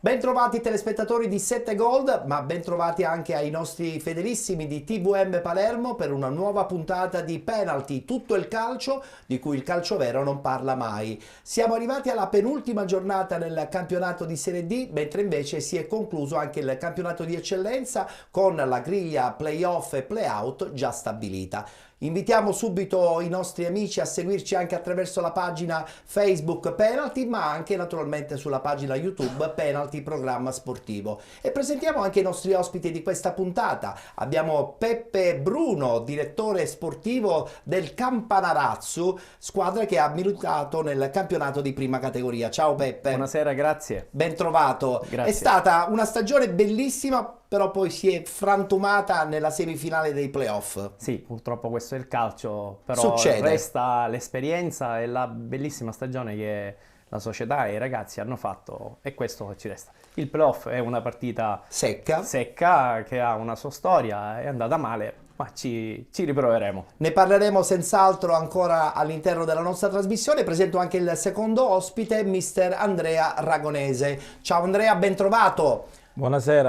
Bentrovati telespettatori di 7 Gold, ma bentrovati anche ai nostri fedelissimi di TVM Palermo per una nuova puntata di Penalty, tutto il calcio di cui il calcio vero non parla mai. Siamo arrivati alla penultima giornata nel campionato di Serie D, mentre invece si è concluso anche il campionato di eccellenza con la griglia playoff e playout già stabilita. Invitiamo subito i nostri amici a seguirci anche attraverso la pagina Facebook Penalty, ma anche naturalmente sulla pagina YouTube Penalty Programma Sportivo. E presentiamo anche i nostri ospiti di questa puntata. Abbiamo Peppe Bruno, direttore sportivo del Campanarazzo, squadra che ha militato nel campionato di prima categoria. Ciao Peppe. Buonasera, grazie. Ben trovato. Grazie. È stata una stagione bellissima, però poi si è frantumata nella semifinale dei playoff. Sì, purtroppo questo è il calcio, però Succede. resta l'esperienza e la bellissima stagione che la società e i ragazzi hanno fatto, e questo che ci resta. Il playoff è una partita secca che ha una sua storia, è andata male, ma ci riproveremo. Ne parleremo senz'altro ancora all'interno della nostra trasmissione. Presento anche il secondo ospite, mister Andrea Ragonese. Ciao Andrea, ben trovato. Buonasera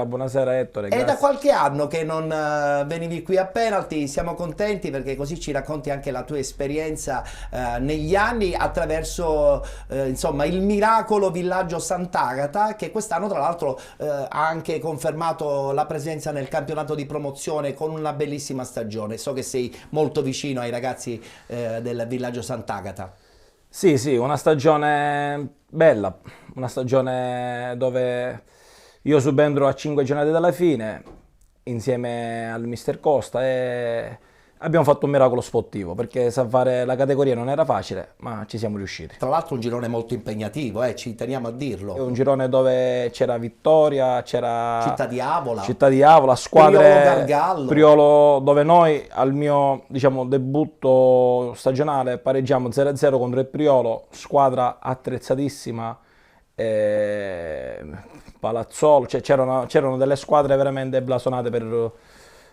Ettore, È grazie. da qualche anno che non venivi qui a Penalty, siamo contenti perché così ci racconti anche la tua esperienza negli anni attraverso insomma il miracolo Villaggio Sant'Agata, che quest'anno tra l'altro ha anche confermato la presenza nel campionato di promozione con una bellissima stagione. So che sei molto vicino ai ragazzi del Villaggio Sant'Agata. Sì, una stagione bella, una stagione dove io subentro a 5 giornate dalla fine insieme al mister Costa e abbiamo fatto un miracolo sportivo perché salvare la categoria non era facile, ma ci siamo riusciti. Tra l'altro un girone molto impegnativo, ci teniamo a È dirlo. un girone dove c'era Vittoria, c'era Città di Avola, squadre Priolo, Gargallo. Priolo, dove noi al mio debutto stagionale pareggiamo 0-0 contro il Priolo, squadra attrezzatissima. Palazzolo, cioè c'erano delle squadre veramente blasonate per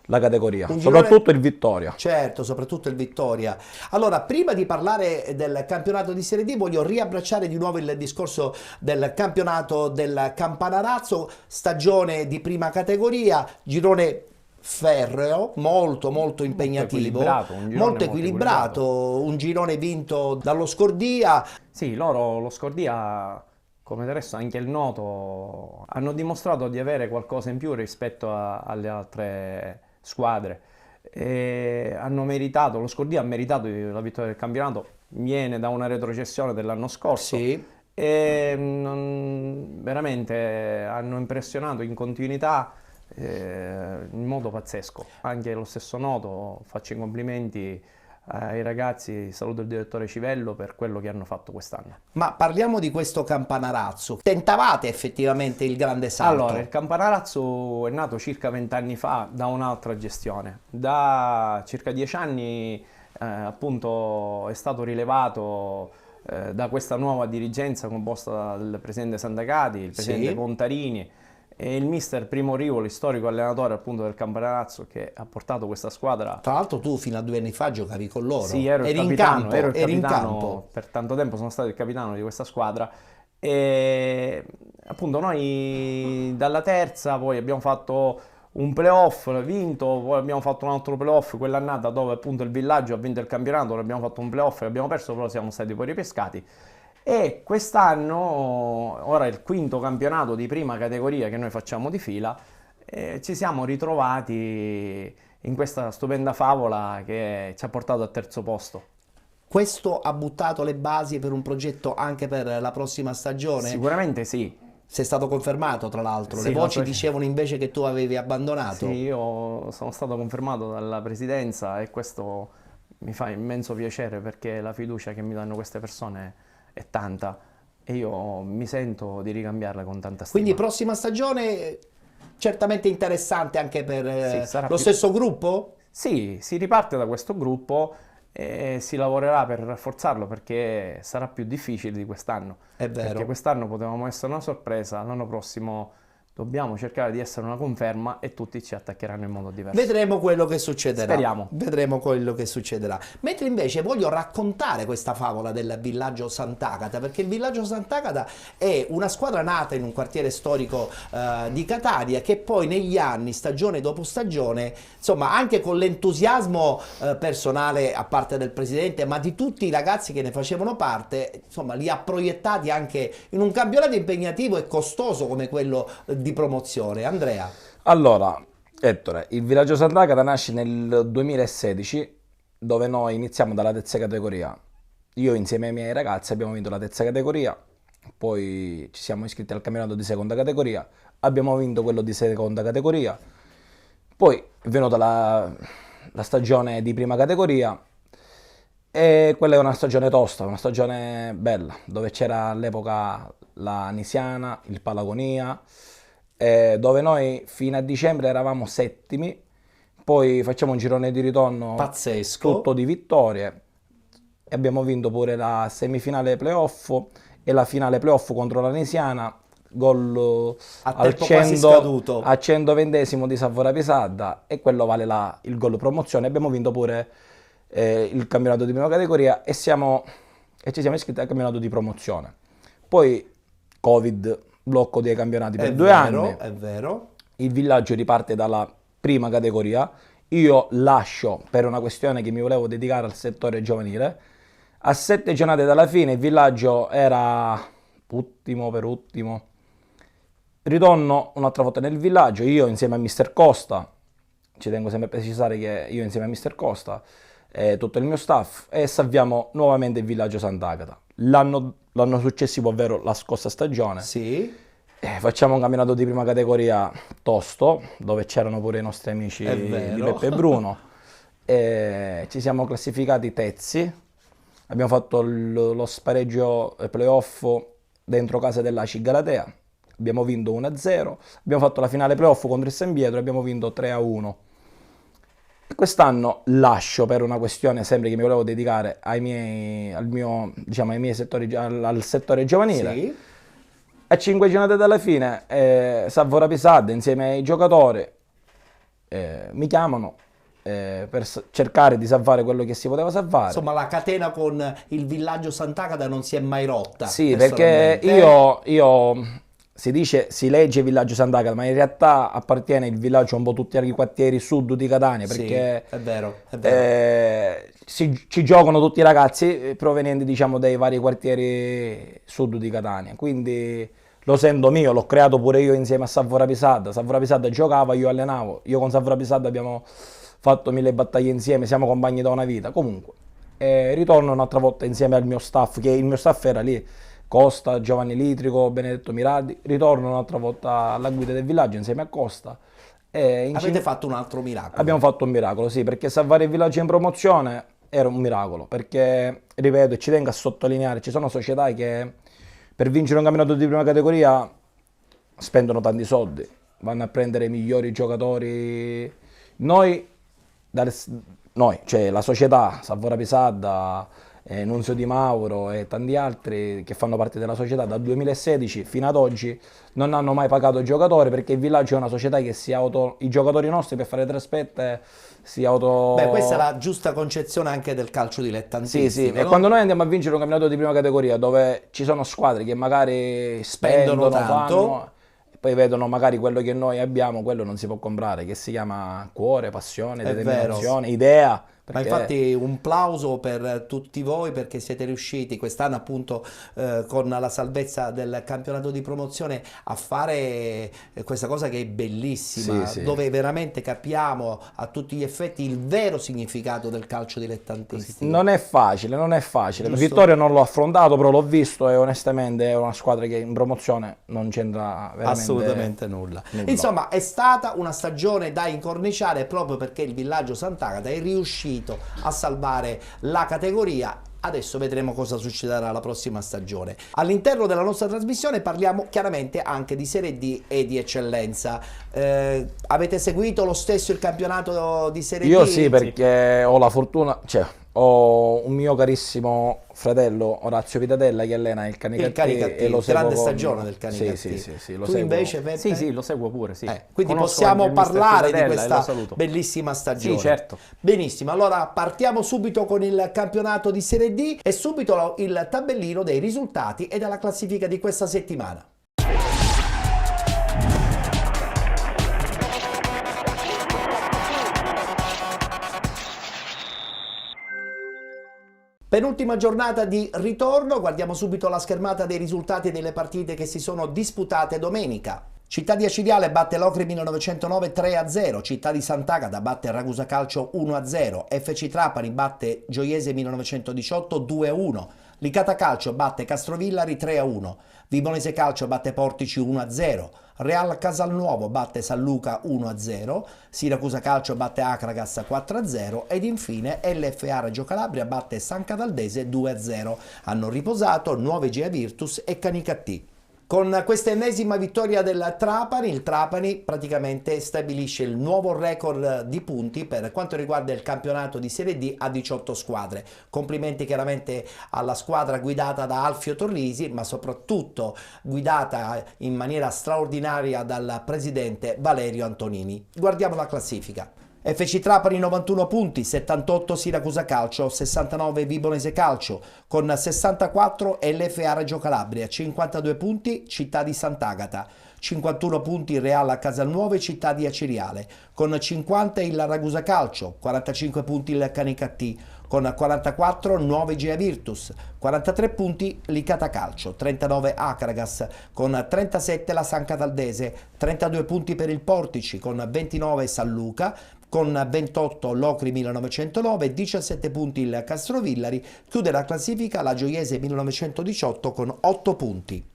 la categoria, soprattutto il Vittoria. Certo, soprattutto il Vittoria. Allora, prima di parlare del campionato di Serie D, voglio riabbracciare di nuovo il discorso del campionato del Campanarazzo, stagione di prima categoria, girone ferreo, molto impegnativo, molto equilibrato, un girone vinto dallo Scordia. Sì, lo Scordia, come del resto anche il Noto, hanno dimostrato di avere qualcosa in più rispetto alle altre squadre. E lo Scordia ha meritato la vittoria del campionato, viene da una retrocessione dell'anno scorso. Sì. E veramente hanno impressionato in continuità in modo pazzesco. Anche lo stesso Noto, faccio i complimenti ai ragazzi, saluto il direttore Civello per quello che hanno fatto quest'anno. Ma parliamo di questo Campanarazzo. Tentavate effettivamente il grande salto? Allora, il Campanarazzo è nato circa 20 anni fa da un'altra gestione. Da circa 10 anni appunto è stato rilevato da questa nuova dirigenza composta dal presidente Sant'Agati, il presidente Contarini e il mister Primo Rivoli, storico allenatore appunto del Campanarazzo, che ha portato questa squadra. Tra l'altro tu fino a 2 anni fa giocavi con loro. Sì, ero il capitano, per tanto tempo sono stato il capitano di questa squadra e appunto noi dalla terza poi abbiamo fatto un playoff vinto, poi abbiamo fatto un altro playoff quell'annata dove appunto il Villaggio ha vinto il campionato, abbiamo fatto un playoff e abbiamo perso, però siamo stati poi ripescati. E quest'anno, ora è il quinto campionato di prima categoria che noi facciamo di fila, ci siamo ritrovati in questa stupenda favola che ci ha portato al terzo posto. Questo ha buttato le basi per un progetto anche per la prossima stagione? Sicuramente sì. Sei stato confermato tra l'altro, Sì, le voci dicevano invece che tu avevi abbandonato. Sì, io sono stato confermato dalla presidenza e questo mi fa immenso piacere perché la fiducia che mi danno queste persone è tanta e io mi sento di ricambiarla con tanta stima. Quindi prossima stagione certamente interessante anche per Sì, stesso gruppo? Sì, si riparte da questo gruppo e si lavorerà per rafforzarlo perché sarà più difficile di quest'anno. È vero. Perché quest'anno potevamo essere una sorpresa, l'anno prossimo dobbiamo cercare di essere una conferma e tutti ci attaccheranno in modo diverso. Vedremo quello che succederà. Speriamo. Vedremo quello che succederà. Mentre invece voglio raccontare questa favola del villaggio Sant'Agata, perché il villaggio Sant'Agata è una squadra nata in un quartiere storico di Catania, che poi negli anni, stagione dopo stagione, insomma, anche con l'entusiasmo personale a parte del presidente, ma di tutti i ragazzi che ne facevano parte, insomma, li ha proiettati anche in un campionato impegnativo e costoso come quello di promozione. Andrea. Allora, Ettore, il villaggio Sant'Agata nasce nel 2016, dove noi iniziamo dalla terza categoria. Io insieme ai miei ragazzi abbiamo vinto la terza categoria, poi ci siamo iscritti al campionato di seconda categoria, abbiamo vinto quello di seconda categoria, poi è venuta la stagione di prima categoria e quella è una stagione tosta, una stagione bella, dove c'era all'epoca la Nisiana, il Palagonia, dove noi fino a dicembre eravamo settimi, poi facciamo un girone di ritorno pazzesco, tutto di vittorie e abbiamo vinto pure la semifinale playoff e la finale playoff contro la Nisiana, gol al 120esimo di Savora Pisadda, e quello vale il gol promozione. Abbiamo vinto pure il campionato di prima categoria e ci siamo iscritti al campionato di promozione. Poi Covid, blocco dei campionati per 2 anni. È vero. Il villaggio riparte dalla prima categoria. Io lascio per una questione che mi volevo dedicare al settore giovanile. A 7 giornate dalla fine il villaggio era ultimo per ultimo. Ritorno un'altra volta nel villaggio, io insieme a Mister Costa, ci tengo sempre a precisare che io insieme a Mister Costa e tutto il mio staff, e salviamo nuovamente il villaggio Sant'Agata. L'anno successivo, ovvero la scorsa stagione, sì, facciamo un campionato di prima categoria tosto, dove c'erano pure i nostri amici di Peppe e Bruno, e ci siamo classificati terzi, abbiamo fatto lo spareggio playoff dentro casa dell'ACI Galatea, abbiamo vinto 1-0, abbiamo fatto la finale playoff contro il San Pietro e abbiamo vinto 3-1. Quest'anno lascio per una questione sempre che mi volevo dedicare al settore giovanile. sì. A 5 giornate dalla fine Savora Pisadda insieme ai giocatori mi chiamano per cercare di salvare quello che si poteva salvare. Insomma, la catena con il villaggio Sant'Agata non si è mai rotta. Sì, perché io si legge Villaggio Sant'Agata, ma in realtà appartiene il villaggio un po' tutti i quartieri sud di Catania, perché sì, è vero. Ci giocano tutti i ragazzi provenienti, diciamo, dai vari quartieri sud di Catania, quindi lo sento mio, l'ho creato pure io insieme a Savora Pisadda. Savora Pisadda giocava, io allenavo, io con Savora Pisadda abbiamo fatto 1000 battaglie insieme, siamo compagni da una vita. Comunque ritorno un'altra volta insieme al mio staff, che il mio staff era lì: Costa, Giovanni Litrico, Benedetto Miraldi. Ritorno un'altra volta alla guida del villaggio insieme a Costa. Avete fatto un altro miracolo. Abbiamo fatto un miracolo, sì, perché salvare il villaggio in promozione era un miracolo, perché, ripeto, e ci tengo a sottolineare, ci sono società che per vincere un campionato di prima categoria spendono tanti soldi, vanno a prendere i migliori giocatori. Noi, cioè la società, Savora Pisadda, Nunzio Di Mauro e tanti altri che fanno parte della società dal 2016 fino ad oggi non hanno mai pagato giocatori, perché il villaggio è una società che i giocatori nostri per fare trasferte Beh, questa è la giusta concezione anche del calcio dilettantistico. Sì, e quando noi andiamo a vincere un campionato di prima categoria dove ci sono squadre che magari spendono tanto, e poi vedono magari quello che noi abbiamo, quello non si può comprare, che si chiama cuore, passione, determinazione, idea. Ma infatti un plauso per tutti voi, perché siete riusciti quest'anno appunto con la salvezza del campionato di promozione a fare questa cosa che è bellissima, sì. dove veramente capiamo a tutti gli effetti il vero significato del calcio dilettantistico. Non è facile. Giusto. La vittoria non l'ho affrontato, però l'ho visto e onestamente è una squadra che in promozione non c'entra veramente assolutamente nulla. Insomma, è stata una stagione da incorniciare proprio perché il villaggio Sant'Agata è riuscito a salvare la categoria. Adesso vedremo cosa succederà la prossima stagione. All'interno della nostra trasmissione parliamo chiaramente anche di Serie D e di eccellenza. Avete seguito lo stesso il campionato di Serie D? Io sì, perché ho la fortuna, Ho un mio carissimo fratello Orazio Pitatella che allena il Canicattì e lo seguo grande stagione del Canicattì. Sì, lo tu seguo. invece, Peppe? Sì, lo seguo pure, sì. Quindi Conosco possiamo parlare di questa saluto. bellissima stagione. Sì, certo. Benissimo, allora partiamo subito con il campionato di Serie D e subito il tabellino dei risultati e della classifica di questa settimana. Penultima giornata di ritorno, guardiamo subito la schermata dei risultati delle partite che si sono disputate domenica. Città di Acireale batte Locri 1909 3-0, Città di Sant'Agata batte Ragusa Calcio 1-0, FC Trapani batte Gioiese 1918 2-1, Licata Calcio batte Castrovillari 3-1, Vibonese Calcio batte Portici 1-0, Real Casalnuovo batte San Luca 1-0, Siracusa Calcio batte Acragas 4-0 ed infine LFA Reggio Calabria batte San Cataldese 2-0. Hanno riposato Nuove Gea Virtus e Canicattì. Con questa ennesima vittoria del Trapani, il Trapani praticamente stabilisce il nuovo record di punti per quanto riguarda il campionato di Serie D a 18 squadre. Complimenti chiaramente alla squadra guidata da Alfio Torrisi, ma soprattutto guidata in maniera straordinaria dal presidente Valerio Antonini. Guardiamo la classifica. FC Trapani 91 punti, 78 Siracusa Calcio, 69 Vibonese Calcio, con 64 LFA Reggio Calabria, 52 punti Città di Sant'Agata, 51 punti Real Casalnuovo e Città di Acireale, con 50 il Ragusa Calcio, 45 punti il Canicattì, con 44 Nuove Gea Virtus, 43 punti Licata Calcio, 39 Acragas, con 37 la San Cataldese, 32 punti per il Portici, con 29 San Luca, con 28 Locri 1909, 17 punti il Castrovillari, chiude la classifica la Gioiese 1918 con 8 punti.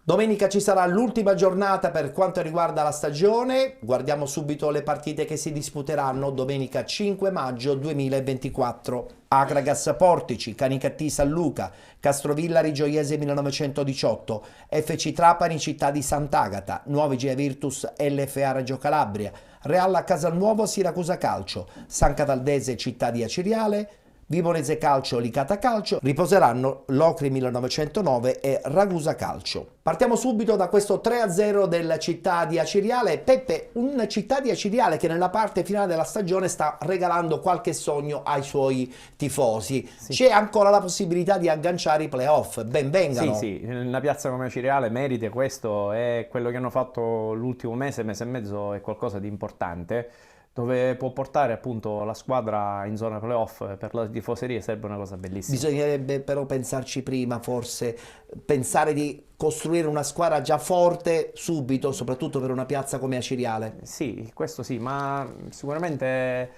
Domenica ci sarà l'ultima giornata per quanto riguarda la stagione, guardiamo subito le partite che si disputeranno domenica 5 maggio 2024. Acragas Portici, Canicattì San Luca, Castrovillari Gioiese 1918, FC Trapani Città di Sant'Agata, Nuove Gea Virtus LFA Reggio Calabria, Real Casalnuovo Siracusa Calcio, San Cataldese Città di Acireale, Vibonese Calcio, Licata Calcio, riposeranno Locri 1909 e Ragusa Calcio. Partiamo subito da questo 3-0 del Città di Acireale. Peppe, un Città di Acireale che nella parte finale della stagione sta regalando qualche sogno ai suoi tifosi. Sì. C'è ancora la possibilità di agganciare i playoff, ben vengano. Sì, una piazza come Acireale merita questo, è quello che hanno fatto l'ultimo mese e mezzo, è qualcosa di importante, dove può portare appunto la squadra in zona playoff. Per la tifoseria sarebbe una cosa bellissima. Bisognerebbe però pensarci prima, forse pensare di costruire una squadra già forte subito, soprattutto per una piazza come Acireale. Sì, questo sì, ma sicuramente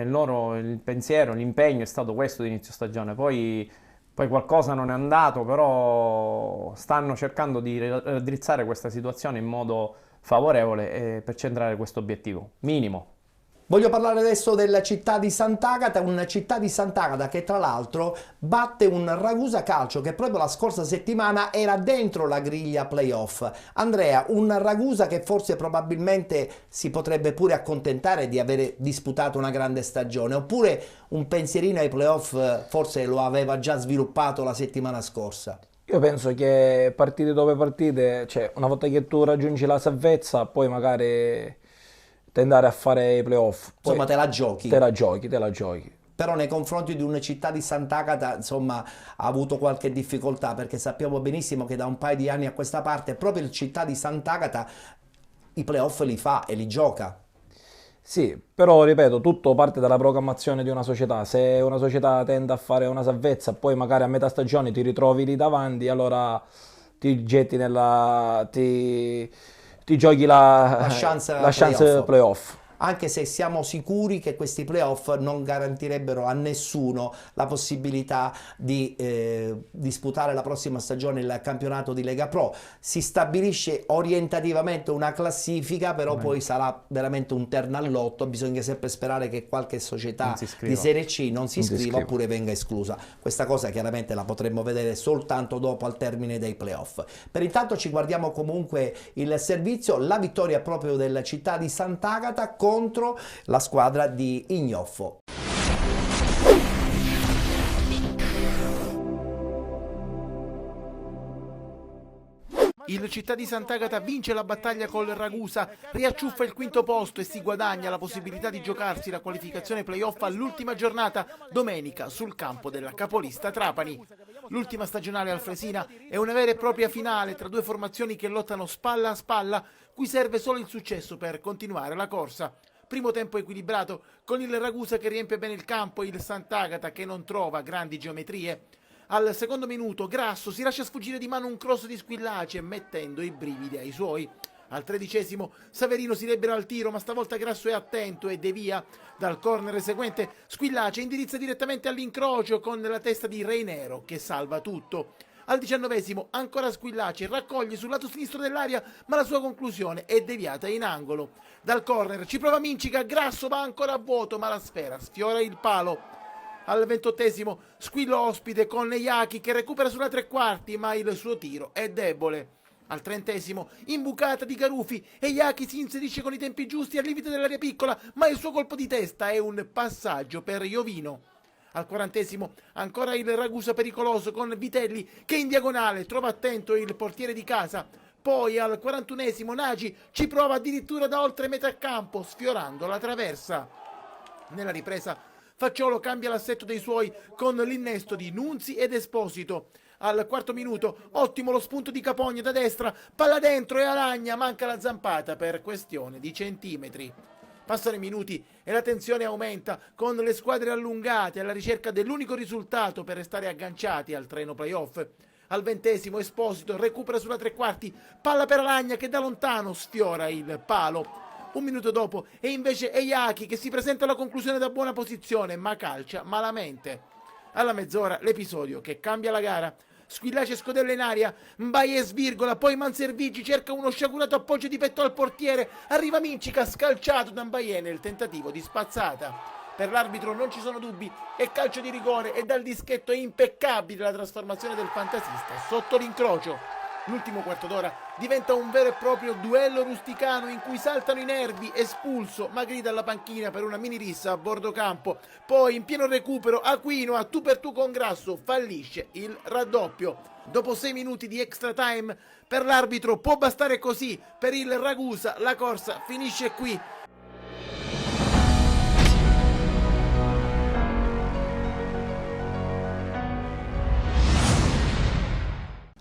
loro il pensiero, l'impegno è stato questo di inizio stagione, poi qualcosa non è andato, però stanno cercando di raddrizzare questa situazione in modo favorevole per centrare questo obiettivo minimo. Voglio parlare adesso della Città di Sant'Agata, una Città di Sant'Agata che tra l'altro batte un Ragusa Calcio che proprio la scorsa settimana era dentro la griglia playoff. Andrea, un Ragusa che forse probabilmente si potrebbe pure accontentare di avere disputato una grande stagione, oppure un pensierino ai playoff forse lo aveva già sviluppato la settimana scorsa. Io penso che partite dopo partite, cioè una volta che tu raggiungi la salvezza, poi magari andare a fare i playoff. Insomma, te la giochi. Te la giochi. Però nei confronti di una Città di Sant'Agata, insomma, ha avuto qualche difficoltà, perché sappiamo benissimo che da un paio di anni a questa parte proprio il Città di Sant'Agata i playoff li fa e li gioca. Sì, però ripeto, tutto parte dalla programmazione di una società. Se una società tende a fare una salvezza, poi magari a metà stagione ti ritrovi lì davanti, allora ti getti ti giochi la chance playoff. Anche se siamo sicuri che questi playoff non garantirebbero a nessuno la possibilità di disputare la prossima stagione il campionato di Lega Pro. Si stabilisce orientativamente una classifica, però poi sarà veramente un terno al lotto. Bisogna sempre sperare che qualche società di Serie C non si iscriva oppure venga esclusa. Questa cosa chiaramente la potremmo vedere soltanto dopo, al termine dei playoff. Per intanto ci guardiamo comunque il servizio, la vittoria proprio della Città di Sant'Agata contro la squadra di Ignoffo. Il Città di Sant'Agata vince la battaglia col Ragusa, riacciuffa il quinto posto e si guadagna la possibilità di giocarsi la qualificazione playoff all'ultima giornata domenica sul campo della capolista Trapani. L'ultima stagionale al Fresina è una vera e propria finale tra due formazioni che lottano spalla a spalla, cui serve solo il successo per continuare la corsa. Primo tempo equilibrato, con il Ragusa che riempie bene il campo e il Sant'Agata che non trova grandi geometrie. Al secondo minuto Grasso si lascia sfuggire di mano un cross di Squillace, mettendo i brividi ai suoi. Al 13° Saverino si libera al tiro, ma stavolta Grasso è attento e devia. Dal corner seguente Squillace indirizza direttamente all'incrocio con la testa di Reinero che salva tutto. Al 19° ancora Squillace raccoglie sul lato sinistro dell'area, ma la sua conclusione è deviata in angolo. Dal corner ci prova Mincica, Grasso va ancora a vuoto, ma la sfera sfiora il palo. Al 28° squillo ospite con Iachi che recupera sulla tre quarti, ma il suo tiro è debole. Al 30° imbucata di Garufi e Iachi si inserisce con i tempi giusti al limite dell'area piccola, ma il suo colpo di testa è un passaggio per Iovino. Al 40° ancora il Ragusa pericoloso con Vitelli che in diagonale trova attento il portiere di casa. Poi al 41° Nagy ci prova addirittura da oltre metà campo, sfiorando la traversa. Nella ripresa Facciolo cambia l'assetto dei suoi con l'innesto di Nunzi ed Esposito. Al 4° minuto, ottimo lo spunto di Capogna da destra, palla dentro e Alagna manca la zampata per questione di centimetri. Passano i minuti e la tensione aumenta con le squadre allungate alla ricerca dell'unico risultato per restare agganciati al treno playoff. Al 20° Esposito recupera sulla tre quarti, palla per Alagna che da lontano sfiora il palo. Un minuto dopo è invece Iachi che si presenta alla conclusione da buona posizione ma calcia malamente. Alla mezz'ora l'episodio che cambia la gara. Squillace scodella in aria, Mbaye svirgola, poi Manservigi cerca uno sciagurato appoggio di petto al portiere, arriva Mincica scalciato da Mbaye nel tentativo di spazzata. Per l'arbitro non ci sono dubbi, è calcio di rigore e dal dischetto è impeccabile la trasformazione del fantasista sotto l'incrocio. L'ultimo quarto d'ora diventa un vero e proprio duello rusticano in cui saltano i nervi, espulso, ma grida alla panchina per una mini rissa a bordo campo. Poi in pieno recupero Aquino a tu per tu con Grasso fallisce il raddoppio. Dopo 6 minuti di extra time per l'arbitro può bastare così, per il Ragusa la corsa finisce qui.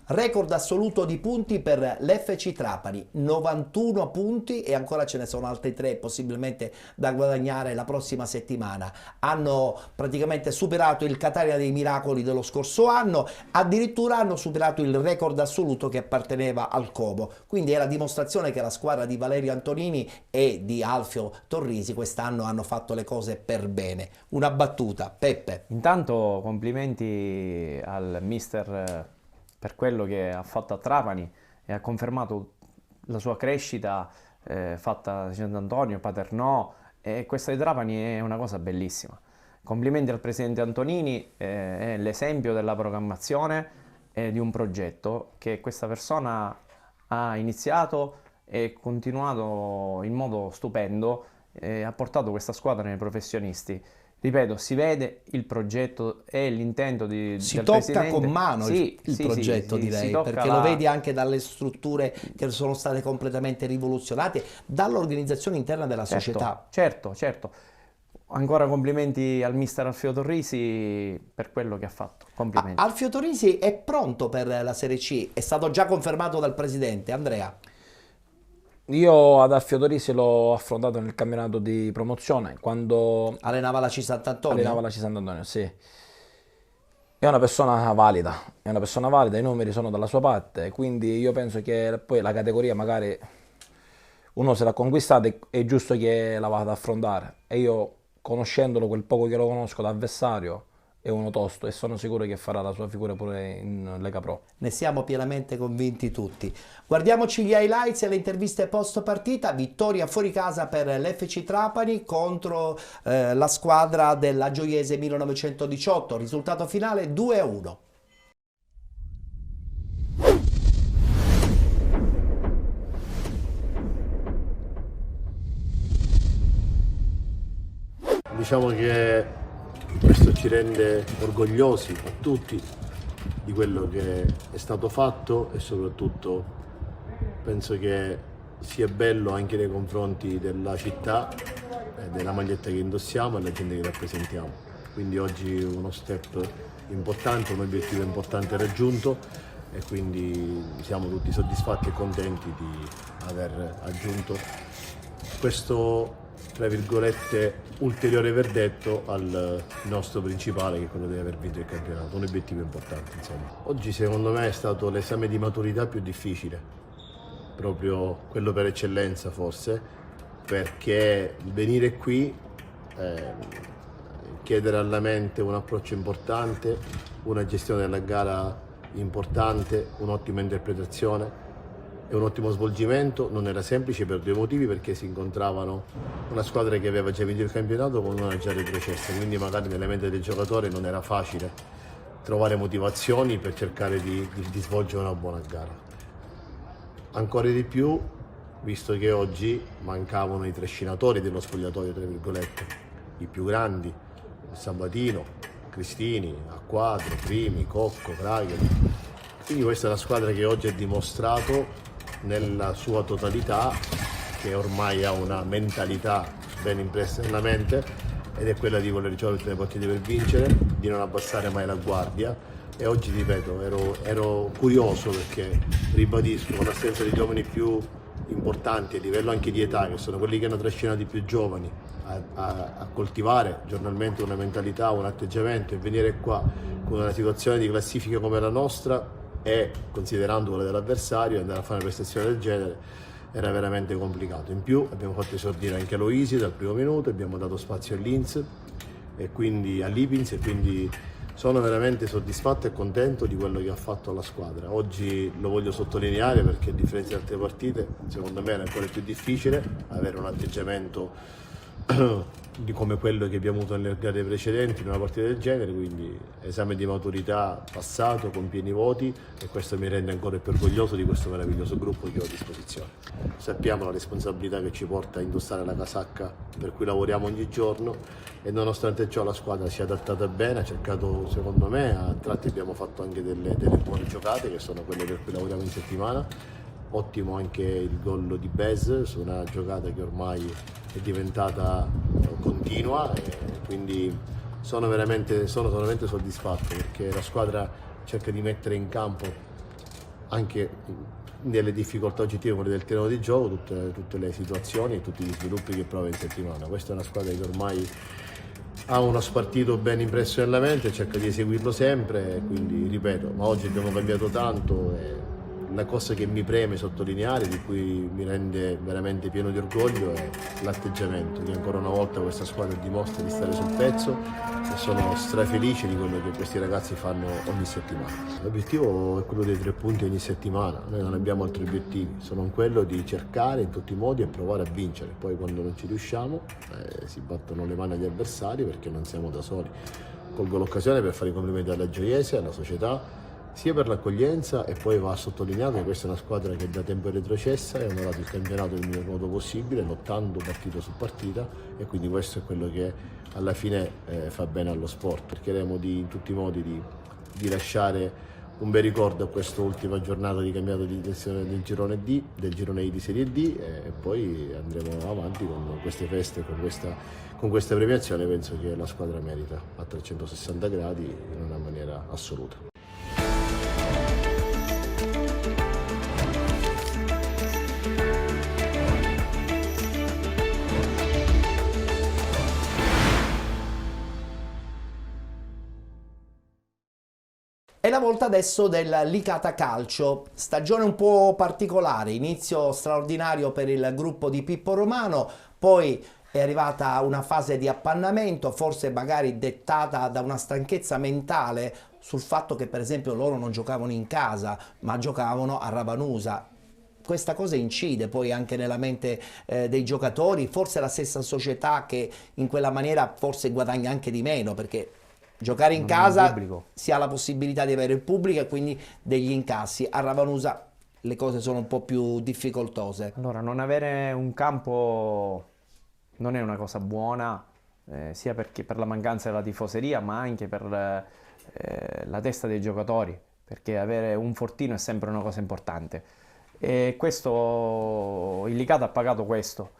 Record assoluto di punti per l'FC Trapani, 91 punti e ancora ce ne sono altri 3 possibilmente da guadagnare la prossima settimana. Hanno praticamente superato il Catania dei Miracoli dello scorso anno, addirittura hanno superato il record assoluto che apparteneva al Como. Quindi è la dimostrazione che la squadra di Valerio Antonini e di Alfio Torrisi quest'anno hanno fatto le cose per bene. Una battuta, Peppe. Intanto complimenti al mister per quello che ha fatto a Trapani e ha confermato la sua crescita fatta a Sant'Antonio, Paternò, e questa di Trapani è una cosa bellissima. Complimenti al presidente Antonini, è l'esempio della programmazione e di un progetto che questa persona ha iniziato e continuato in modo stupendo e ha portato questa squadra nei professionisti. Ripeto, si vede il progetto e l'intento del tocca presidente. Con mano il progetto, direi, perché lo vedi anche dalle strutture che sono state completamente rivoluzionate, dall'organizzazione interna della società. Certo. Ancora complimenti al mister Alfio Torrisi per quello che ha fatto. Complimenti. Alfio Torrisi è pronto per la Serie C, è stato già confermato dal presidente. Andrea? Io ad Alfio Torrisi l'ho affrontato nel campionato di promozione quando allenava la C Sant'Antonio. Sì. È una persona valida, i numeri sono dalla sua parte, quindi io penso che poi la categoria magari uno se l'ha conquistata, è giusto che la vada ad affrontare. E io, conoscendolo quel poco che lo conosco da avversario, è uno tosto e sono sicuro che farà la sua figura pure in Lega Pro. Ne siamo pienamente convinti tutti. Guardiamoci gli highlights e le interviste post partita. Vittoria fuori casa per l'FC Trapani contro la squadra della Gioiese 1918. Risultato finale 2-1. Diciamo che questo ci rende orgogliosi a tutti di quello che è stato fatto e soprattutto penso che sia bello anche nei confronti della città, della maglietta che indossiamo e la gente che rappresentiamo. Quindi oggi uno step importante, un obiettivo importante raggiunto e quindi siamo tutti soddisfatti e contenti di aver aggiunto questo, tra virgolette, ulteriore verdetto al nostro principale, che è quello di aver vinto il campionato, un obiettivo importante insomma. Oggi secondo me è stato l'esame di maturità più difficile, proprio quello per eccellenza forse, perché venire qui, chiedere alla mente un approccio importante, una gestione della gara importante, un'ottima interpretazione e un ottimo svolgimento non era semplice per due motivi, perché si incontravano una squadra che aveva già vinto il campionato con una già retrocessa, quindi magari nelle mente del giocatore non era facile trovare motivazioni per cercare di svolgere una buona gara. Ancora di più, visto che oggi mancavano i trascinatori dello spogliatoio, tra virgolette, i più grandi, Sabatino, Cristini, Acquadro, Primi, Cocco, Prager. Quindi questa è una squadra che oggi ha dimostrato nella sua totalità che ormai ha una mentalità ben impressa nella mente, ed è quella di voler giocare tutte le partite per vincere, di non abbassare mai la guardia. E oggi, ripeto, ero curioso perché, ribadisco, con l'assenza di giovani più importanti a livello anche di età, che sono quelli che hanno trascinato i più giovani, a coltivare giornalmente una mentalità, un atteggiamento, e venire qua con una situazione di classifica come la nostra e considerando quella dell'avversario, andare a fare una prestazione del genere era veramente complicato. In più abbiamo fatto esordire anche Aloisi dal primo minuto, abbiamo dato spazio a Linz e quindi a Lipins, e quindi sono veramente soddisfatto e contento di quello che ha fatto la squadra. Oggi lo voglio sottolineare perché, a differenza di altre partite, secondo me era ancora più difficile avere un atteggiamento di come quello che abbiamo avuto nelle gare precedenti in una partita del genere, quindi esame di maturità passato con pieni voti, e questo mi rende ancora più orgoglioso di questo meraviglioso gruppo che ho a disposizione. Sappiamo la responsabilità che ci porta a indossare la casacca per cui lavoriamo ogni giorno, e nonostante ciò la squadra si è adattata bene, ha cercato, secondo me, a tratti abbiamo fatto anche delle buone giocate che sono quelle per cui lavoriamo in settimana. Ottimo anche il gol di Bez su una giocata che ormai è diventata continua, e quindi sono veramente soddisfatto perché la squadra cerca di mettere in campo anche nelle difficoltà oggettive come del terreno di gioco tutte le situazioni e tutti gli sviluppi che prova in settimana. Questa è una squadra che ormai ha uno spartito ben impresso nella mente, cerca di eseguirlo sempre, quindi ripeto, ma oggi abbiamo cambiato tanto e la cosa che mi preme sottolineare, di cui mi rende veramente pieno di orgoglio, è l'atteggiamento, che ancora una volta questa squadra dimostra di stare sul pezzo, e sono strafelice di quello che questi ragazzi fanno ogni settimana. L'obiettivo è quello dei 3 punti ogni settimana, noi non abbiamo altri obiettivi, sono quello di cercare in tutti i modi e provare a vincere. Poi quando non ci riusciamo si battono le mani agli avversari, perché non siamo da soli. Colgo l'occasione per fare i complimenti alla Gioiese, alla società, sia per l'accoglienza, e poi va sottolineato che questa è una squadra che da tempo è retrocessa e ha onorato il campionato nel miglior modo possibile, lottando partita su partita, e quindi questo è quello che alla fine fa bene allo sport. Cercheremo in tutti i modi di lasciare un bel ricordo a questa ultima giornata di campionato di direzione del girone D, del girone I di Serie D, e poi andremo avanti con queste feste, con questa premiazione. Penso che la squadra merita a 360 gradi in una maniera assoluta. È la volta adesso del Licata Calcio, stagione un po' particolare, inizio straordinario per il gruppo di Pippo Romano, poi è arrivata una fase di appannamento, forse magari dettata da una stanchezza mentale sul fatto che per esempio loro non giocavano in casa ma giocavano a Ravanusa. Questa cosa incide poi anche nella mente dei giocatori, forse la stessa società che in quella maniera forse guadagna anche di meno, perché giocare in casa si ha la possibilità di avere il pubblico e quindi degli incassi. A Ravanusa le cose sono un po' più difficoltose. Allora, non avere un campo non è una cosa buona, sia perché per la mancanza della tifoseria, ma anche per la testa dei giocatori, perché avere un fortino è sempre una cosa importante. e questo il Licata ha pagato questo.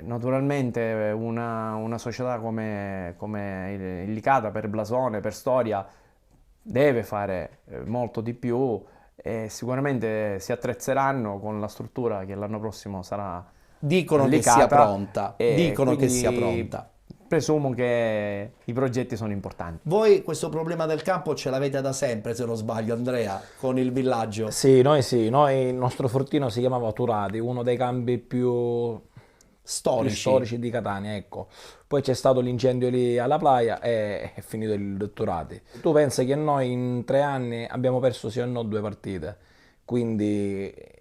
Naturalmente una società come il Licata, per blasone, per storia, deve fare molto di più e sicuramente si attrezzeranno con la struttura che l'anno prossimo sarà Dicono che sia pronta, dicono che sia pronta. Presumo che i progetti sono importanti. Voi questo problema del campo ce l'avete da sempre, se non sbaglio, Andrea, con il villaggio? Sì, il nostro fortino si chiamava Turati, uno dei campi più storici di Catania, ecco. Poi c'è stato l'incendio lì alla playa e è finito il Turati. Tu pensi che noi in 3 anni abbiamo perso sì o no 2 partite, quindi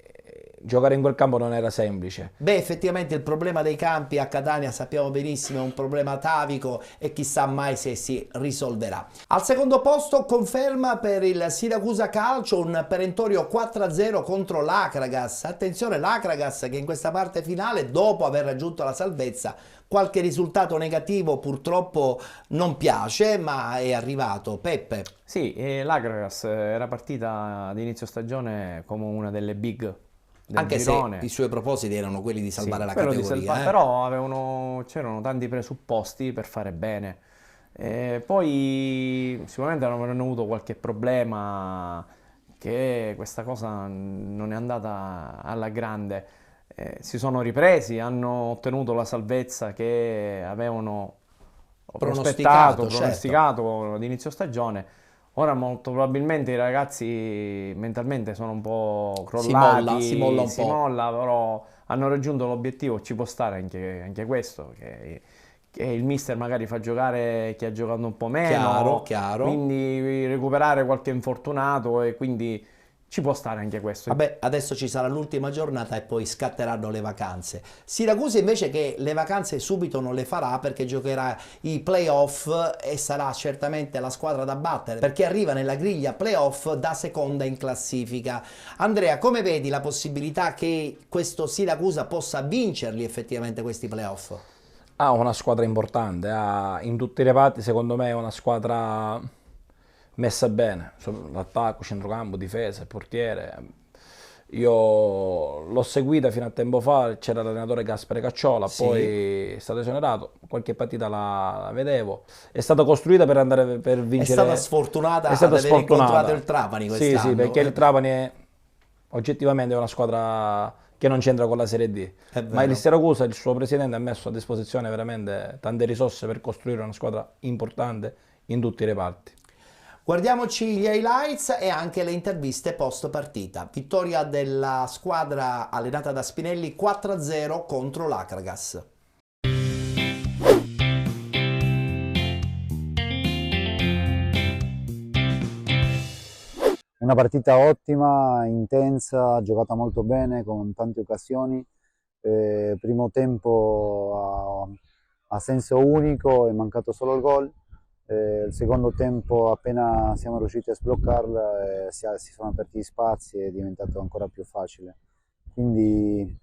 giocare in quel campo non era semplice. Beh, effettivamente il problema dei campi a Catania sappiamo benissimo è un problema atavico e chissà mai se si risolverà. Al secondo posto conferma per il Siracusa Calcio un perentorio 4-0 contro l'Acragas. Attenzione, l'Acragas che in questa parte finale, dopo aver raggiunto la salvezza, qualche risultato negativo purtroppo non piace, ma è arrivato. Peppe. Sì, l'Acragas era partita ad inizio stagione come una delle big del Anche girone. se i suoi propositi erano quelli di salvare Sì, la quello di categoria, però c'erano tanti presupposti per fare bene. Poi sicuramente avranno avuto qualche problema, che questa cosa non è andata alla grande. Si sono ripresi, hanno ottenuto la salvezza che avevano pronosticato ad inizio stagione. Ora molto probabilmente i ragazzi mentalmente sono un po' crollati, si molla un po'. però hanno raggiunto l'obiettivo, ci può stare anche questo, che il mister magari fa giocare chi ha giocato un po' meno, Chiaro. quindi recuperare qualche infortunato e quindi ci può stare anche questo. Vabbè, adesso ci sarà l'ultima giornata e poi scatteranno le vacanze. Siracusa invece che le vacanze subito non le farà perché giocherà i playoff e sarà certamente la squadra da battere perché arriva nella griglia playoff da seconda in classifica. Andrea, come vedi la possibilità che questo Siracusa possa vincerli effettivamente questi playoff? Ha una squadra importante, in tutti i reparti secondo me è una squadra messa bene, l'attacco, centrocampo, difesa, portiere. Io l'ho seguita fino a tempo fa, c'era l'allenatore Gaspare Cacciola, Sì. poi è stato esonerato, qualche partita la vedevo. È stata costruita per andare per vincere. È stata sfortunata ad aver incontrato il Trapani quest'anno. Sì, perché il Trapani è oggettivamente una squadra che non c'entra con la Serie D. Ma il Siracusa, il suo presidente, ha messo a disposizione veramente tante risorse per costruire una squadra importante in tutti i reparti. Guardiamoci gli highlights e anche le interviste post partita. Vittoria della squadra allenata da Spinelli 4-0 contro l'Acragas. Una partita ottima, intensa, giocata molto bene con tante occasioni. Primo tempo a senso unico, è mancato solo il gol. Il secondo tempo, appena siamo riusciti a sbloccarla, si sono aperti gli spazi e è diventato ancora più facile. Quindi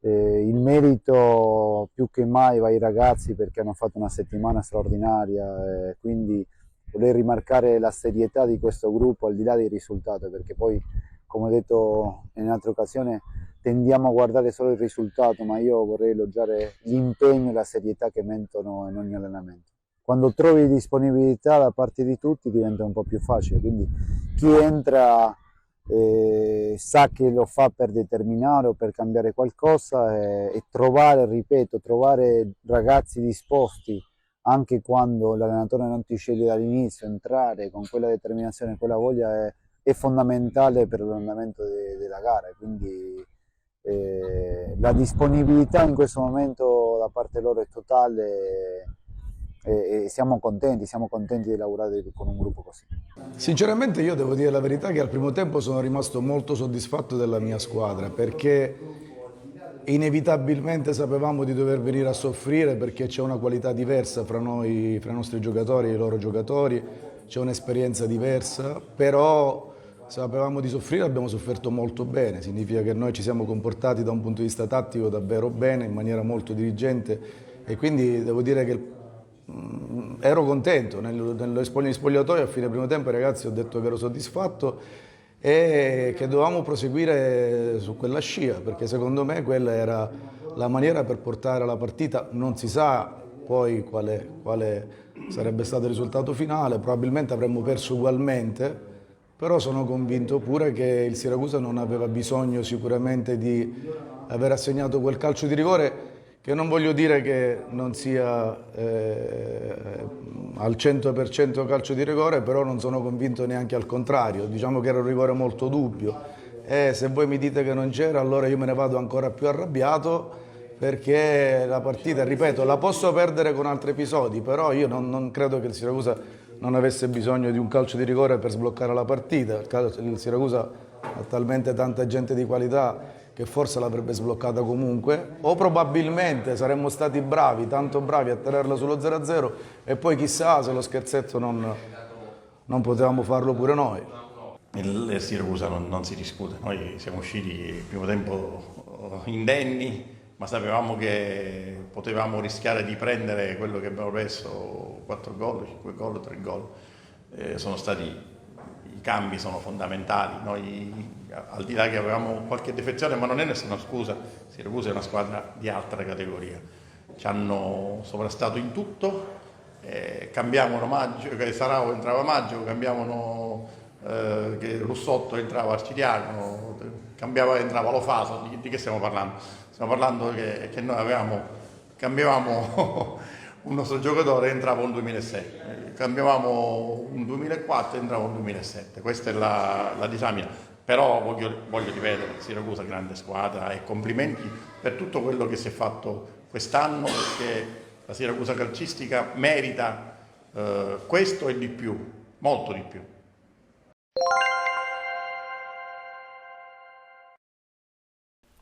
il merito più che mai va ai ragazzi perché hanno fatto una settimana straordinaria, quindi volevo rimarcare la serietà di questo gruppo al di là dei risultati, perché poi, come ho detto in altre occasioni, tendiamo a guardare solo il risultato, ma io vorrei elogiare l'impegno e la serietà che mettono in ogni allenamento. Quando trovi disponibilità da parte di tutti diventa un po' più facile, quindi chi entra sa che lo fa per determinare o per cambiare qualcosa e trovare, ripeto, trovare ragazzi disposti anche quando l'allenatore non ti sceglie dall'inizio, entrare con quella determinazione e quella voglia è fondamentale per l'andamento della gara. Quindi la disponibilità in questo momento da parte loro è totale e siamo contenti di lavorare con un gruppo così. Sinceramente io devo dire la verità che al primo tempo sono rimasto molto soddisfatto della mia squadra perché inevitabilmente sapevamo di dover venire a soffrire perché c'è una qualità diversa fra noi, fra i nostri giocatori e i loro giocatori, c'è un'esperienza diversa, però sapevamo di soffrire, abbiamo sofferto molto bene, significa che noi ci siamo comportati da un punto di vista tattico davvero bene, in maniera molto dirigente e quindi devo dire che ero contento, nello spogliatoio a fine primo tempo ai ragazzi ho detto che ero soddisfatto e che dovevamo proseguire su quella scia, perché secondo me quella era la maniera per portare la partita. Non si sa poi quale sarebbe stato il risultato finale, probabilmente avremmo perso ugualmente, però sono convinto pure che il Siracusa non aveva bisogno sicuramente di aver assegnato quel calcio di rigore, che non voglio dire che non sia al 100% calcio di rigore, però non sono convinto neanche al contrario. Diciamo che era un rigore molto dubbio, e se voi mi dite che non c'era, allora io me ne vado ancora più arrabbiato, perché la partita, ripeto, la posso perdere con altri episodi, però io non credo che il Siracusa non avesse bisogno di un calcio di rigore per sbloccare la partita. Il Siracusa ha talmente tanta gente di qualità che forse l'avrebbe sbloccata comunque, o probabilmente saremmo stati bravi, tanto bravi a tenerla sullo 0-0, e poi chissà se lo scherzetto non potevamo farlo pure noi. Il Siracusa non si discute, noi siamo usciti il primo tempo indenni, ma sapevamo che potevamo rischiare di prendere quello che abbiamo preso, 4 gol, 5 gol, 3 gol. I cambi sono fondamentali. Noi, al di là che avevamo qualche defezione, ma non è nessuna scusa, Siracusa è una squadra di altra categoria. Ci hanno sovrastato in tutto, cambiavano Maggio, che Sarao entrava Maggio, cambiavano che Russotto entrava Arcidiano, entrava Lofaso. Di che stiamo parlando? Stiamo parlando che noi cambiavamo un nostro giocatore, entrava un 2006, cambiavamo un 2004 e entrava un 2007. Questa è la disamina. Però voglio ripetere, Siracusa è grande squadra, e complimenti per tutto quello che si è fatto quest'anno, perché la Siracusa calcistica merita questo e di più, molto di più.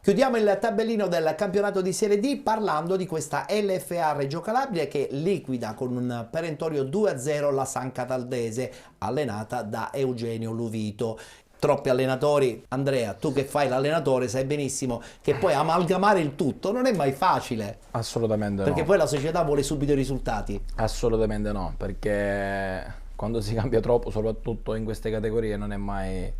Chiudiamo il tabellino del campionato di Serie D parlando di questa LFA Reggio Calabria che liquida con un perentorio 2-0 la San Cataldese, allenata da Eugenio Luvito. Troppi allenatori. Andrea, tu che fai l'allenatore sai benissimo che poi amalgamare il tutto non è mai facile. Assolutamente no. Perché poi la società vuole subito i risultati. Assolutamente no, perché quando si cambia troppo, soprattutto in queste categorie, non è mai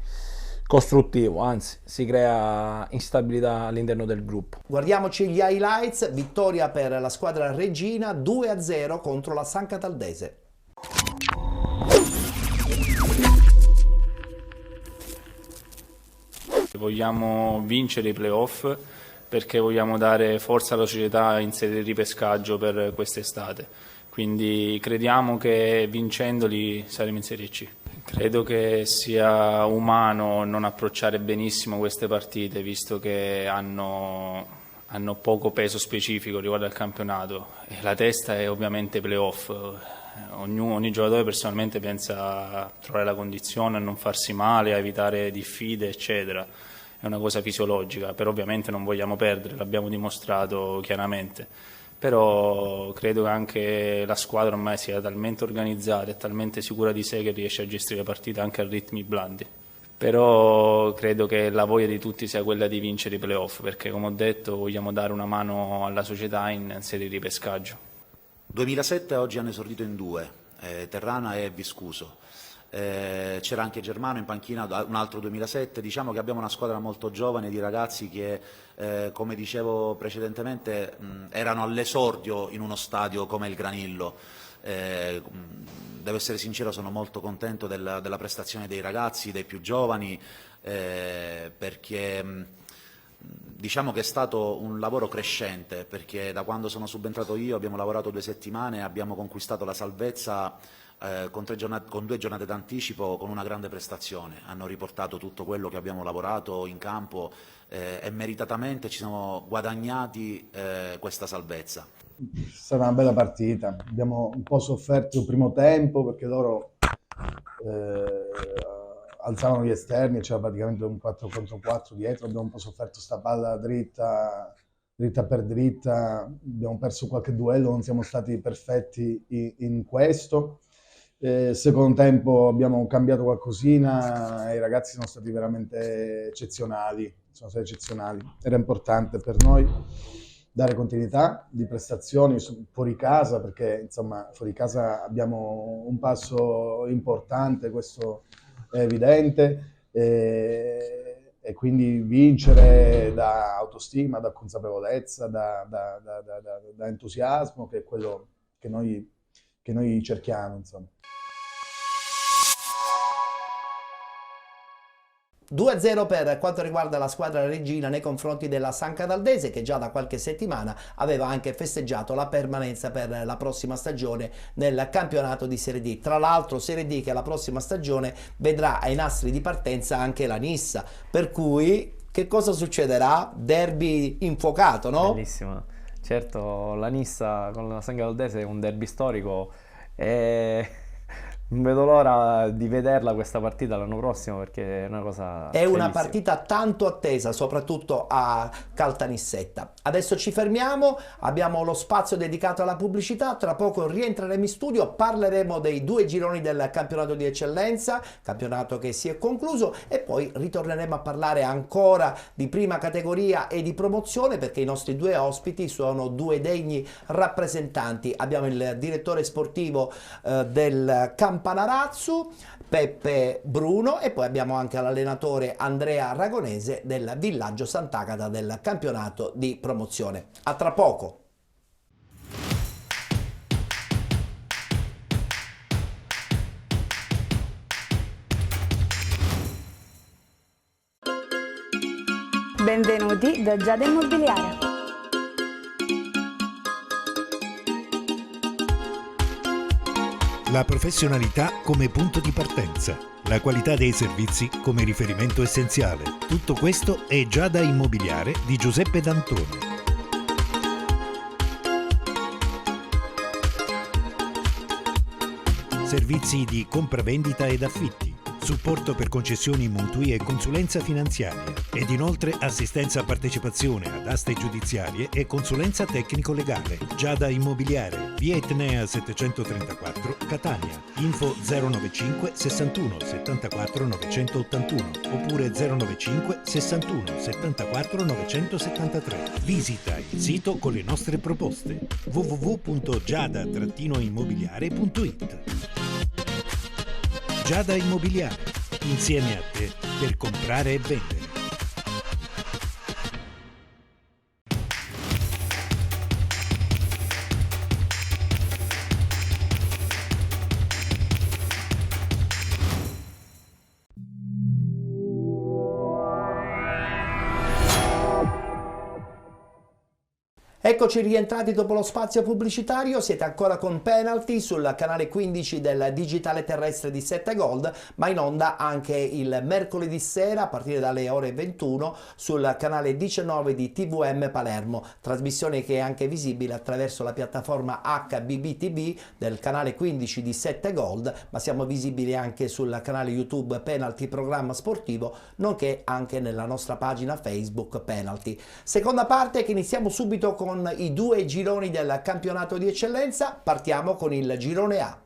costruttivo, anzi si crea instabilità all'interno del gruppo. Guardiamoci gli highlights. Vittoria per la squadra reggina 2-0 contro la San Cataldese. Vogliamo vincere i playoff perché vogliamo dare forza alla società in sede di ripescaggio per quest'estate, quindi crediamo che vincendoli saremo in Serie C. Credo che sia umano non approcciare benissimo queste partite, visto che hanno poco peso specifico riguardo al campionato, e la testa è ovviamente playoff. Ogni giocatore personalmente pensa a trovare la condizione, a non farsi male, a evitare diffide, eccetera. È una cosa fisiologica, però ovviamente non vogliamo perdere, l'abbiamo dimostrato chiaramente. Però credo che anche la squadra ormai sia talmente organizzata e talmente sicura di sé che riesce a gestire le partite anche a ritmi blandi. Però credo che la voglia di tutti sia quella di vincere i playoff, perché come ho detto vogliamo dare una mano alla società in serie di ripescaggio. 2007 oggi hanno esordito in 2, Terrana e Viscuso. C'era anche Germano in panchina, un altro 2007. Diciamo che abbiamo una squadra molto giovane di ragazzi che, come dicevo precedentemente, erano all'esordio in uno stadio come il Granillo. Devo essere sincero, sono molto contento della prestazione dei ragazzi, dei più giovani, perché diciamo che è stato un lavoro crescente, perché da quando sono subentrato io abbiamo lavorato 2 settimane, abbiamo conquistato la salvezza con 2 giornate d'anticipo, con una grande prestazione. Hanno riportato tutto quello che abbiamo lavorato in campo e meritatamente ci siamo guadagnati questa salvezza. È stata una bella partita, abbiamo un po' sofferto il primo tempo perché loro alzavano gli esterni, c'era praticamente un 4 contro 4 dietro, abbiamo un po' sofferto sta palla dritta per dritta, abbiamo perso qualche duello, non siamo stati perfetti in questo. Secondo tempo abbiamo cambiato qualcosina e i ragazzi sono stati veramente eccezionali, era importante per noi dare continuità di prestazioni fuori casa, perché insomma fuori casa abbiamo un passo importante, questo è evidente, e quindi vincere da autostima, da consapevolezza, da entusiasmo, che è quello che noi cerchiamo, insomma. 2-0 per quanto riguarda la squadra reggina nei confronti della San Cataldese, che già da qualche settimana aveva anche festeggiato la permanenza per la prossima stagione nel campionato di Serie D. Tra l'altro Serie D che la prossima stagione vedrà ai nastri di partenza anche la Nissa, per cui che cosa succederà? Derby infuocato, no? Bellissimo, certo, la Nissa con la San Cataldese è un derby storico e non vedo l'ora di vederla questa partita l'anno prossimo, perché è una cosa è una bellissima. partita tanto attesa, soprattutto a Caltanissetta. Adesso ci fermiamo, abbiamo lo spazio dedicato alla pubblicità, tra poco rientreremo in studio, parleremo dei 2 gironi del campionato di eccellenza, campionato che si è concluso, e poi ritorneremo a parlare ancora di prima categoria e di promozione, perché i nostri 2 ospiti sono 2 degni rappresentanti. Abbiamo il direttore sportivo del Campanarazzo, Peppe Bruno, e poi abbiamo anche l'allenatore Andrea Ragonese del Villaggio Sant'Agata del campionato di promozione. A tra poco. Benvenuti da Giada Immobiliare. La professionalità come punto di partenza, la qualità dei servizi come riferimento essenziale. Tutto questo è Giada Immobiliare di Giuseppe D'Antoni. Servizi di compravendita ed affitti, supporto per concessioni mutui e consulenza finanziaria, ed inoltre assistenza a partecipazione ad aste giudiziarie e consulenza tecnico-legale. Giada Immobiliare, via Etnea 734, Catania. Info 095 61 74 981 oppure 095 61 74 973. Visita il sito con le nostre proposte www.giada-immobiliare.it. Giada Immobiliare, insieme a te per comprare e vendere. Eccoci rientrati dopo lo spazio pubblicitario, siete ancora con Penalty sul canale 15 del digitale terrestre di 7 Gold, ma in onda anche il mercoledì sera a partire dalle ore 21 sul canale 19 di TVM Palermo, trasmissione che è anche visibile attraverso la piattaforma HBB-TV del canale 15 di 7 Gold, ma siamo visibili anche sul canale YouTube Penalty Programma Sportivo, nonché anche nella nostra pagina Facebook Penalty. Seconda parte che iniziamo subito con i 2 gironi del campionato di eccellenza. Partiamo con il girone A.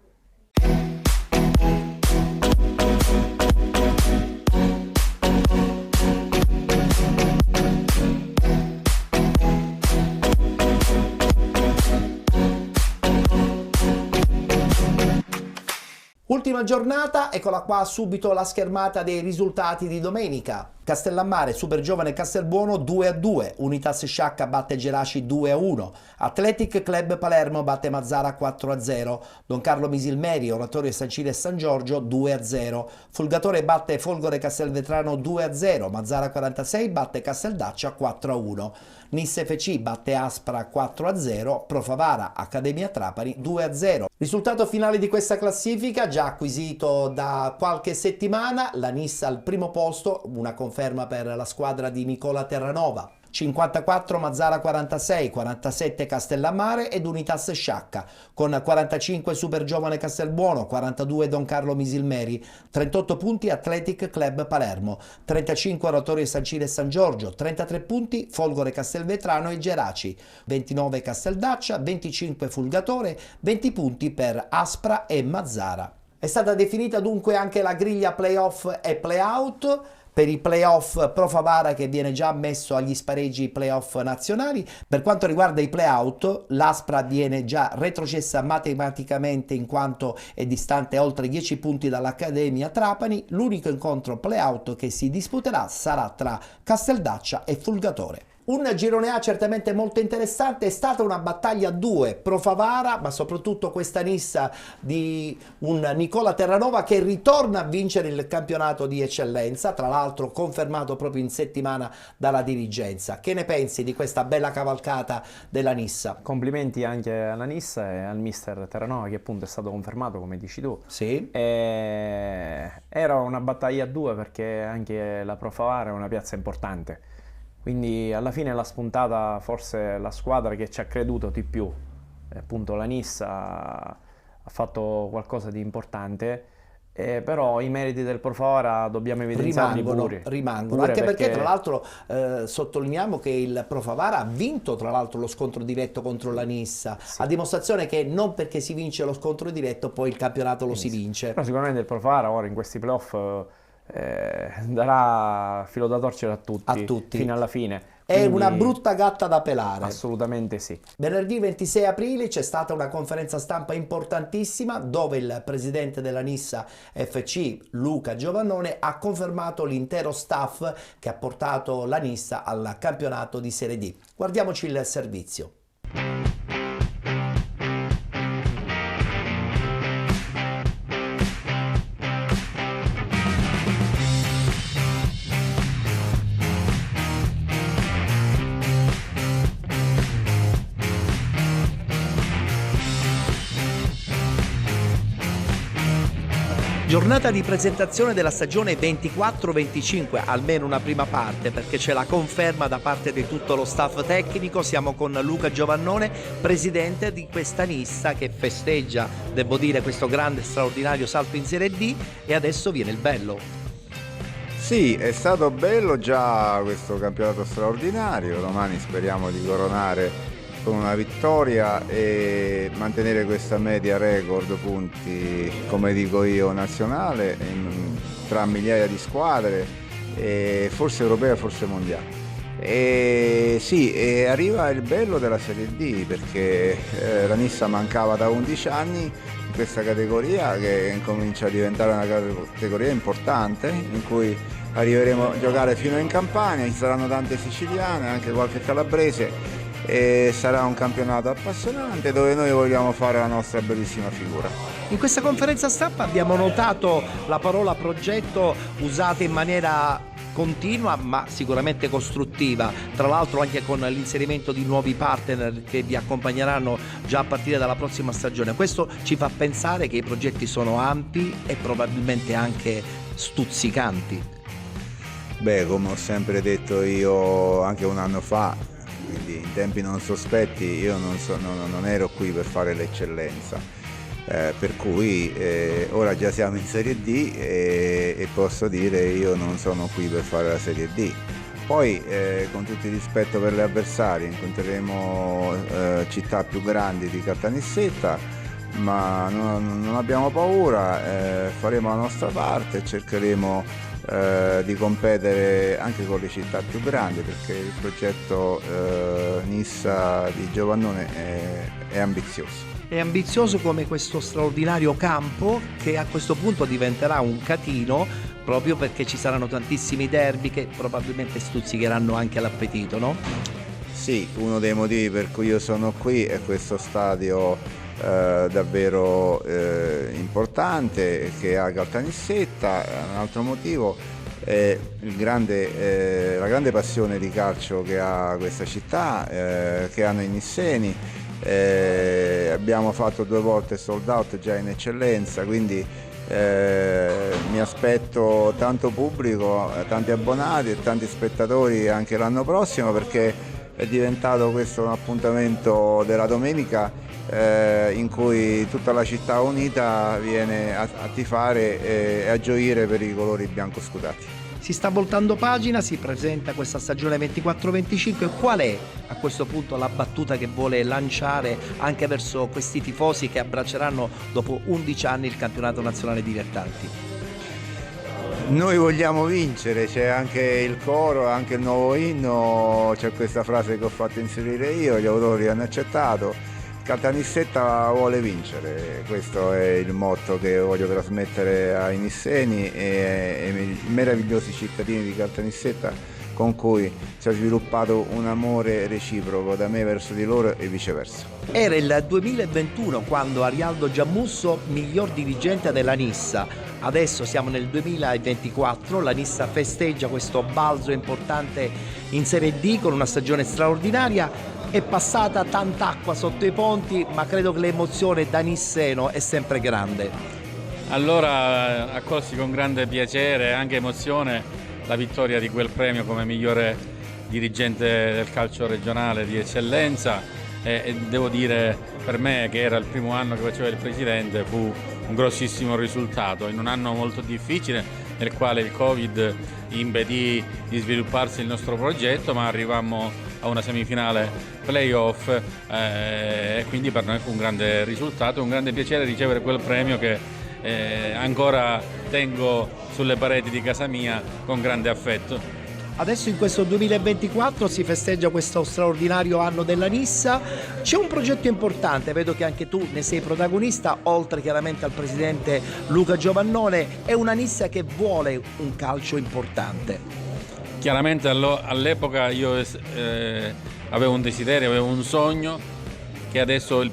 Ultima giornata, eccola qua subito la schermata dei risultati di domenica. Castellammare, Super Giovane Castelbuono 2-2, Unitas Sciacca batte Geraci 2-1, Athletic Club Palermo batte Mazzara 4-0, Don Carlo Misilmeri, Oratorio Sancile e San Giorgio 2-0, Fulgatore batte Folgore Castelvetrano 2-0, Mazzara 46 batte Casteldaccia 4-1, Nis FC batte Aspra 4-0, Profavara Accademia Trapani 2-0. Risultato finale di questa classifica già acquisito da qualche settimana, la Nis al primo posto, una conferma per la squadra di Nicola Terranova. 54 Mazzara 46, 47 Castellammare ed Unitas Sciacca, con 45 Super Giovane Castelbuono, 42 Don Carlo Misilmeri, 38 punti Athletic Club Palermo, 35 Oratorio Sancile e San Giorgio, 33 punti Folgore Castelvetrano e Geraci, 29 Casteldaccia, 25 Fulgatore, 20 punti per Aspra e Mazzara. È stata definita dunque anche la griglia playoff e playout. Per i playoff Pro Favara che viene già ammesso agli spareggi playoff nazionali. Per quanto riguarda i playout, l'Aspra viene già retrocessa matematicamente in quanto è distante oltre 10 punti dall'Accademia Trapani. L'unico incontro playout che si disputerà sarà tra Casteldaccia e Fulgatore. Un girone A certamente molto interessante, è stata una battaglia a 2 Pro Favara, ma soprattutto questa Nissa di un Nicola Terranova che ritorna a vincere il campionato di eccellenza, tra l'altro confermato proprio in settimana dalla dirigenza. Che ne pensi di questa bella cavalcata della Nissa? Complimenti anche alla Nissa e al mister Terranova che appunto è stato confermato, come dici tu. Sì. Era una battaglia a 2 perché anche la Pro Favara è una piazza importante. Quindi alla fine l'ha spuntata forse la squadra che ci ha creduto di più. Appunto la Nissa ha fatto qualcosa di importante, però i meriti del Pro Favara dobbiamo evidenziarli rimangono. Anche perché tra l'altro sottolineiamo che il Pro Favara ha vinto tra l'altro lo scontro diretto contro la Nissa, sì. A dimostrazione che non perché si vince lo scontro diretto poi il campionato lo si vince. Però sicuramente il Pro Favara ora in questi playoff darà filo da torcere a tutti fino alla fine. È una brutta gatta da pelare. Assolutamente sì. Venerdì 26 aprile c'è stata una conferenza stampa importantissima dove il presidente della Nissa FC, Luca Giovannone, ha confermato l'intero staff che ha portato la Nissa al campionato di Serie D. Guardiamoci il servizio. Giornata di presentazione della stagione 24-25, almeno una prima parte, perché c'è la conferma da parte di tutto lo staff tecnico. Siamo con Luca Giovannone, presidente di questa Nissa che festeggia, devo dire, questo grande straordinario salto in Serie D, e adesso viene il bello. Sì, è stato bello già questo campionato straordinario, domani speriamo di coronare con una vittoria e mantenere questa media record punti, come dico io, nazionale tra migliaia di squadre, forse europea, forse mondiale. E sì, e arriva il bello della Serie D perché la Nissa mancava da 11 anni in questa categoria che comincia a diventare una categoria importante in cui arriveremo a giocare fino in Campania, ci saranno tante siciliane, anche qualche calabrese. E sarà un campionato appassionante dove noi vogliamo fare la nostra bellissima figura. In questa conferenza stampa abbiamo notato la parola progetto usata in maniera continua ma sicuramente costruttiva, tra l'altro anche con l'inserimento di nuovi partner che vi accompagneranno già a partire dalla prossima stagione. Questo ci fa pensare che i progetti sono ampi e probabilmente anche stuzzicanti. Beh, come ho sempre detto io anche un anno fa, quindi in tempi non sospetti, io non ero qui per fare l'eccellenza, per cui ora già siamo in Serie D e posso dire io non sono qui per fare la Serie D. Poi con tutto il rispetto per gli avversari incontreremo città più grandi di Caltanissetta, ma non abbiamo paura, faremo la nostra parte e cercheremo di competere anche con le città più grandi perché il progetto Nissa di Giovannone è ambizioso. È ambizioso come questo straordinario campo che a questo punto diventerà un catino proprio perché ci saranno tantissimi derby che probabilmente stuzzicheranno anche l'appetito, no? Sì, uno dei motivi per cui io sono qui è questo stadio davvero importante che ha Caltanissetta. Un altro motivo è la grande passione di calcio che ha questa città, che hanno i nisseni. Abbiamo fatto 2 volte sold out già in eccellenza, quindi mi aspetto tanto pubblico, tanti abbonati e tanti spettatori anche l'anno prossimo perché è diventato questo un appuntamento della domenica in cui tutta la città unita viene a tifare e a gioire per i colori bianco scudati. Si sta voltando pagina, si presenta questa stagione 24-25. Qual è a questo punto la battuta che vuole lanciare anche verso questi tifosi che abbracceranno dopo 11 anni il campionato nazionale dilettanti? Noi vogliamo vincere, c'è anche il coro, anche il nuovo inno, c'è questa frase che ho fatto inserire io, gli autori hanno accettato. Caltanissetta vuole vincere, questo è il motto che voglio trasmettere ai nisseni e ai meravigliosi cittadini di Caltanissetta, con cui si è sviluppato un amore reciproco da me verso di loro e viceversa. Era il 2021 quando Arialdo Giammusso, miglior dirigente della Nissa. Adesso siamo nel 2024, la Nissa festeggia questo balzo importante in Serie D con una stagione straordinaria. È passata tanta acqua sotto i ponti, ma credo che l'emozione da nisseno è sempre grande. Allora accolsi con grande piacere e anche emozione la vittoria di quel premio come migliore dirigente del calcio regionale di eccellenza e devo dire, per me che era il primo anno che facevo il presidente, fu un grossissimo risultato in un anno molto difficile nel quale il Covid impedì di svilupparsi il nostro progetto, ma arrivammo a una semifinale playoff e quindi per noi fu un grande risultato, un grande piacere ricevere quel premio che ancora tengo sulle pareti di casa mia con grande affetto. Adesso in questo 2024 si festeggia questo straordinario anno della Nissa, c'è un progetto importante, vedo che anche tu ne sei protagonista, oltre chiaramente al presidente Luca Giovannone, è una Nissa che vuole un calcio importante. Chiaramente all'epoca io avevo un desiderio, avevo un sogno che adesso il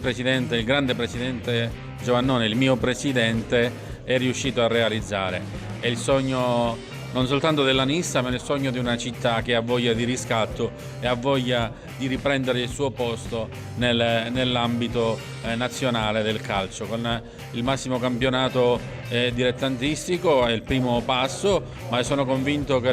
grande presidente Giovannone, il mio presidente, è riuscito a realizzare. È il sogno non soltanto della Nissa, ma il sogno di una città che ha voglia di riscatto e ha voglia di riprendere il suo posto nell'ambito nazionale del calcio. Con il massimo campionato dilettantistico è il primo passo, ma sono convinto che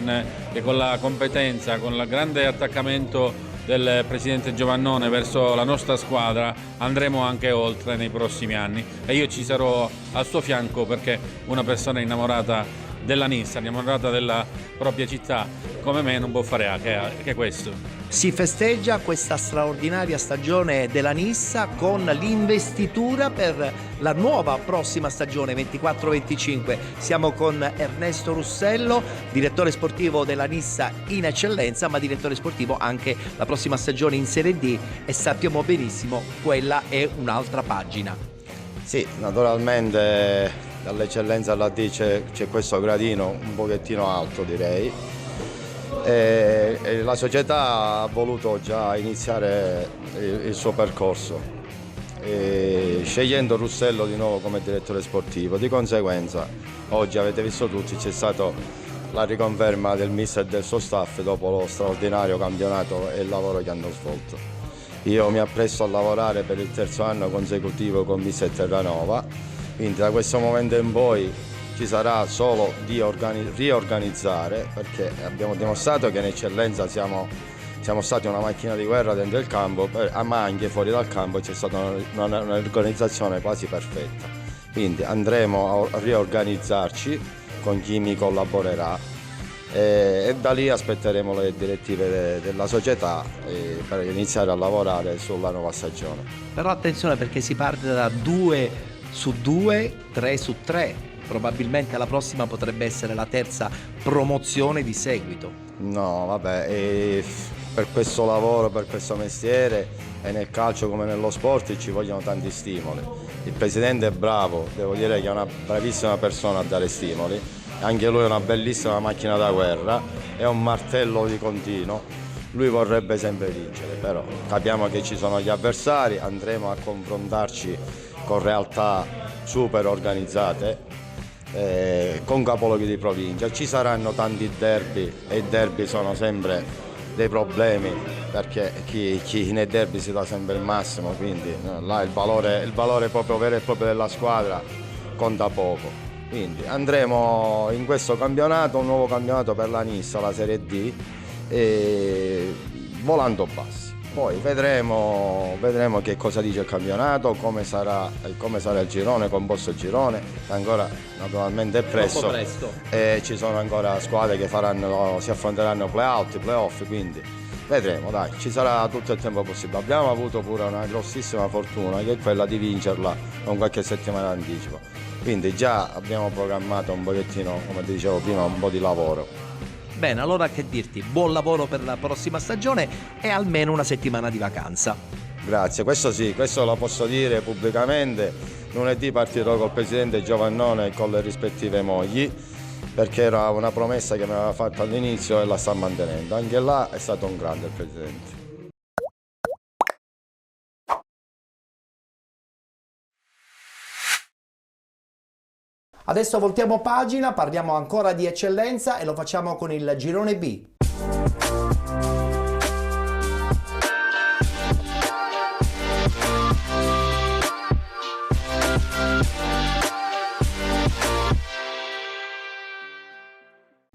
con la competenza, con il grande attaccamento del presidente Giovannone verso la nostra squadra andremo anche oltre nei prossimi anni e io ci sarò al suo fianco, perché una persona innamorata della Nissa, innamorata della propria città come me non può fare anche questo. Si festeggia questa straordinaria stagione della Nissa con l'investitura per la nuova prossima stagione 24-25. Siamo con Ernesto Russello, direttore sportivo della Nissa in eccellenza, ma direttore sportivo anche la prossima stagione in Serie D, e sappiamo benissimo quella è un'altra pagina. Sì, naturalmente dall'eccellenza alla D c'è questo gradino un pochettino alto, direi. E la società ha voluto già iniziare il suo percorso, scegliendo Russello di nuovo come direttore sportivo. Di conseguenza oggi avete visto tutti, c'è stata la riconferma del mister e del suo staff dopo lo straordinario campionato e il lavoro che hanno svolto. Io mi appresto a lavorare per il terzo anno consecutivo con mister Terranova, quindi da questo momento in poi ci sarà solo di riorganizzare, perché abbiamo dimostrato che in eccellenza siamo stati una macchina di guerra dentro il campo, ma anche fuori dal campo c'è stata un'organizzazione quasi perfetta. Quindi andremo a riorganizzarci con chi mi collaborerà e da lì aspetteremo le direttive della società per iniziare a lavorare sulla nuova stagione. Però attenzione, perché si parte da 2 su 2, 3 su 3. Probabilmente la prossima potrebbe essere la terza promozione di seguito. No, vabbè, per questo lavoro, per questo mestiere e nel calcio come nello sport ci vogliono tanti stimoli. Il presidente è bravo, devo dire che è una bravissima persona a dare stimoli, anche lui è una bellissima macchina da guerra, è un martello di continuo. Lui vorrebbe sempre vincere, però capiamo che ci sono gli avversari, andremo a confrontarci con realtà super organizzate, con capoluoghi di provincia. Ci saranno tanti derby e i derby sono sempre dei problemi, perché chi nei derby si dà sempre il massimo, quindi là il valore proprio vero e proprio della squadra conta poco. Quindi andremo in questo campionato, un nuovo campionato per la Nissa, la Serie D, volando bassi. Poi vedremo che cosa dice il campionato, come sarà il girone, composto il girone, ancora naturalmente è presto. E ci sono ancora squadre che si affronteranno play-off, quindi vedremo, dai, ci sarà tutto il tempo possibile. Abbiamo avuto pure una grossissima fortuna che è quella di vincerla con qualche settimana d'anticipo, quindi già abbiamo programmato un pochettino, come ti dicevo prima, un po' di lavoro. Bene, allora che dirti, buon lavoro per la prossima stagione e almeno una settimana di vacanza. Grazie, questo sì, questo lo posso dire pubblicamente. Lunedì partirò col presidente Giovannone e con le rispettive mogli, perché era una promessa che mi aveva fatto all'inizio e la sta mantenendo. Anche là è stato un grande il presidente. Adesso voltiamo pagina, parliamo ancora di eccellenza e lo facciamo con il girone B.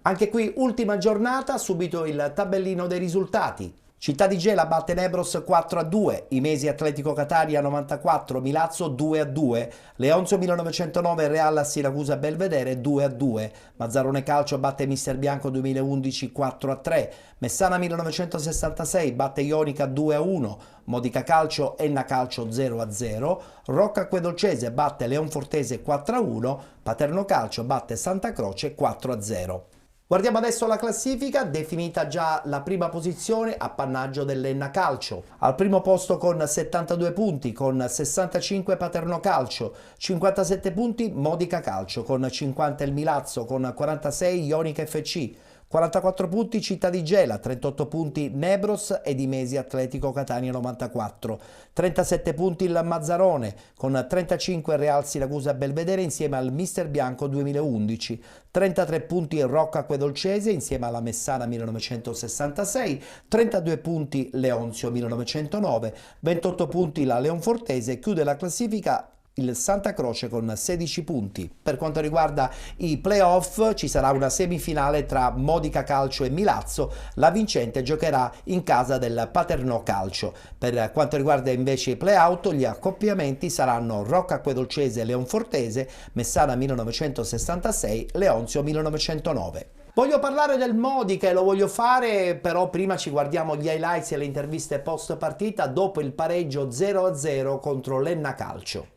Anche qui ultima giornata, subito il tabellino dei risultati. Città di Gela batte Nebros 4-2, Imesi Atletico Catania 94, Milazzo 2-2, Leonzio 1909 Real Siracusa Belvedere 2-2, Mazzarone Calcio batte Mister Bianco 2011 4-3, Messana 1966 batte Ionica 2-1, Modica Calcio Enna Calcio 0-0, Rocca Acquedolcese batte Leonfortese 4-1, Paterno Calcio batte Santa Croce 4-0. Guardiamo adesso la classifica, definita già la prima posizione, appannaggio dell'Enna Calcio. Al primo posto con 72 punti, con 65 Paterno Calcio, 57 punti Modica Calcio, con 50 il Milazzo, con 46 Ionica FC, 44 punti Città di Gela, 38 punti Nebros ed Imesi Atletico Catania 94, 37 punti il Mazzarone, con 35 Real Siracusa Belvedere insieme al Mister Bianco 2011, 33 punti Rocca Acquedolcese insieme alla Messana 1966, 32 punti Leonzio 1909, 28 punti la Leonfortese, chiude la classifica il Santa Croce con 16 punti. Per quanto riguarda i playoff ci sarà una semifinale tra Modica Calcio e Milazzo, la vincente giocherà in casa del Paternò Calcio. Per quanto riguarda invece i playout, gli accoppiamenti saranno Rocca Acquedolcese e Leonfortese, Messana 1966, Leonzio 1909. Voglio parlare del Modica e lo voglio fare, però prima ci guardiamo gli highlights e le interviste post partita dopo il pareggio 0-0 contro l'Enna Calcio.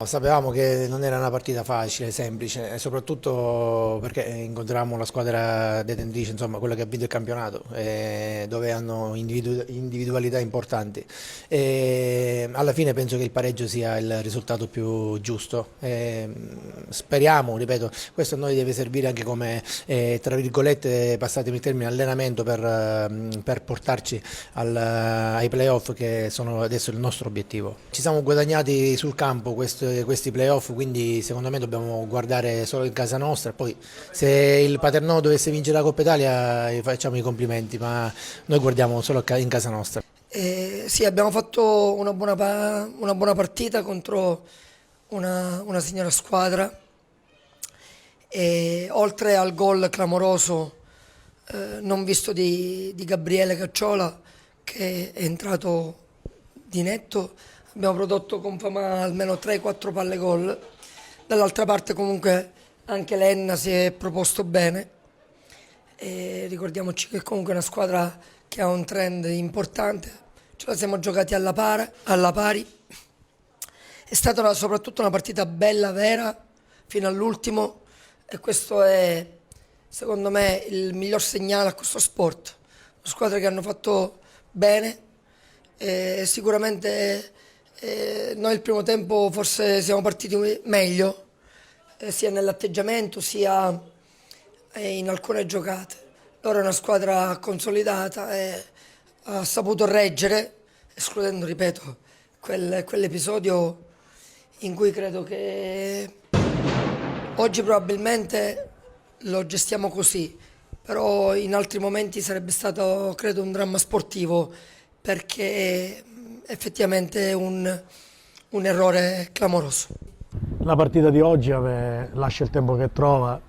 Sapevamo che non era una partita facile, semplice, soprattutto perché incontravamo la squadra detentrice, insomma quella che ha vinto il campionato, dove hanno individualità importanti. Alla fine penso che il pareggio sia il risultato più giusto. Speriamo, ripeto, questo a noi deve servire anche come, tra virgolette, passatemi il termine, allenamento per portarci ai playoff che sono adesso il nostro obiettivo. Ci siamo guadagnati sul campo questi playoff, quindi secondo me dobbiamo guardare solo in casa nostra. Poi se il Paternò dovesse vincere la Coppa Italia gli facciamo i complimenti, ma noi guardiamo solo in casa nostra. Sì, abbiamo fatto una buona partita contro una signora squadra e oltre al gol clamoroso non visto di Gabriele Cacciola, che è entrato di netto, abbiamo prodotto con fama almeno 3-4 palle gol. Dall'altra parte comunque anche l'Enna si è proposto bene e ricordiamoci che comunque è una squadra che ha un trend importante, ce la siamo giocati alla pari. È stata soprattutto una partita bella, vera, fino all'ultimo, e questo è secondo me il miglior segnale a questo sport. Una squadra che hanno fatto bene e sicuramente noi il primo tempo forse siamo partiti meglio, sia nell'atteggiamento sia in alcune giocate. Loro è una squadra consolidata e ha saputo reggere, escludendo, ripeto, quell'episodio in cui credo che oggi probabilmente lo gestiamo così, però in altri momenti sarebbe stato, credo, un dramma sportivo, perché effettivamente è un errore clamoroso. La partita di oggi lascia il tempo che trova,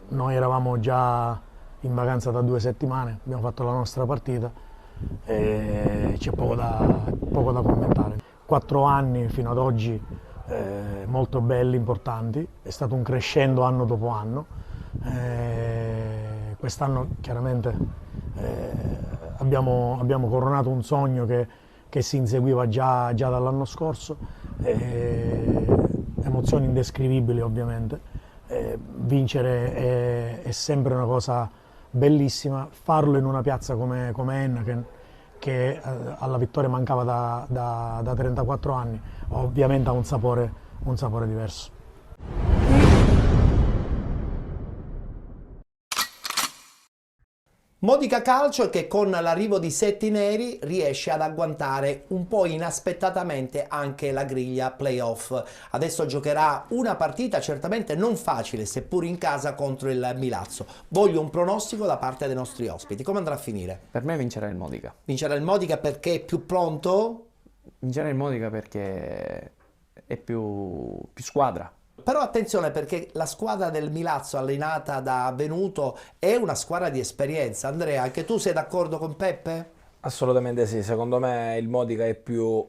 noi eravamo già in vacanza da 2 settimane, abbiamo fatto la nostra partita e c'è poco da commentare. 4 anni fino ad oggi molto belli, importanti, è stato un crescendo anno dopo anno. Quest'anno chiaramente abbiamo coronato un sogno che si inseguiva già dall'anno scorso, emozioni indescrivibili ovviamente. Vincere è sempre una cosa bellissima, farlo in una piazza come Enna che alla vittoria mancava da 34 anni ovviamente ha un sapore diverso. Modica Calcio che con l'arrivo di Setti Neri riesce ad agguantare un po' inaspettatamente anche la griglia playoff. Adesso giocherà una partita certamente non facile, seppur in casa, contro il Milazzo. Voglio un pronostico da parte dei nostri ospiti. Come andrà a finire? Per me vincerà il Modica. Vincerà il Modica perché è più pronto? Vincerà il Modica perché è più squadra. Però attenzione, perché la squadra del Milazzo allenata da Venuto è una squadra di esperienza. Andrea, anche tu sei d'accordo con Peppe? Assolutamente sì, secondo me il Modica è più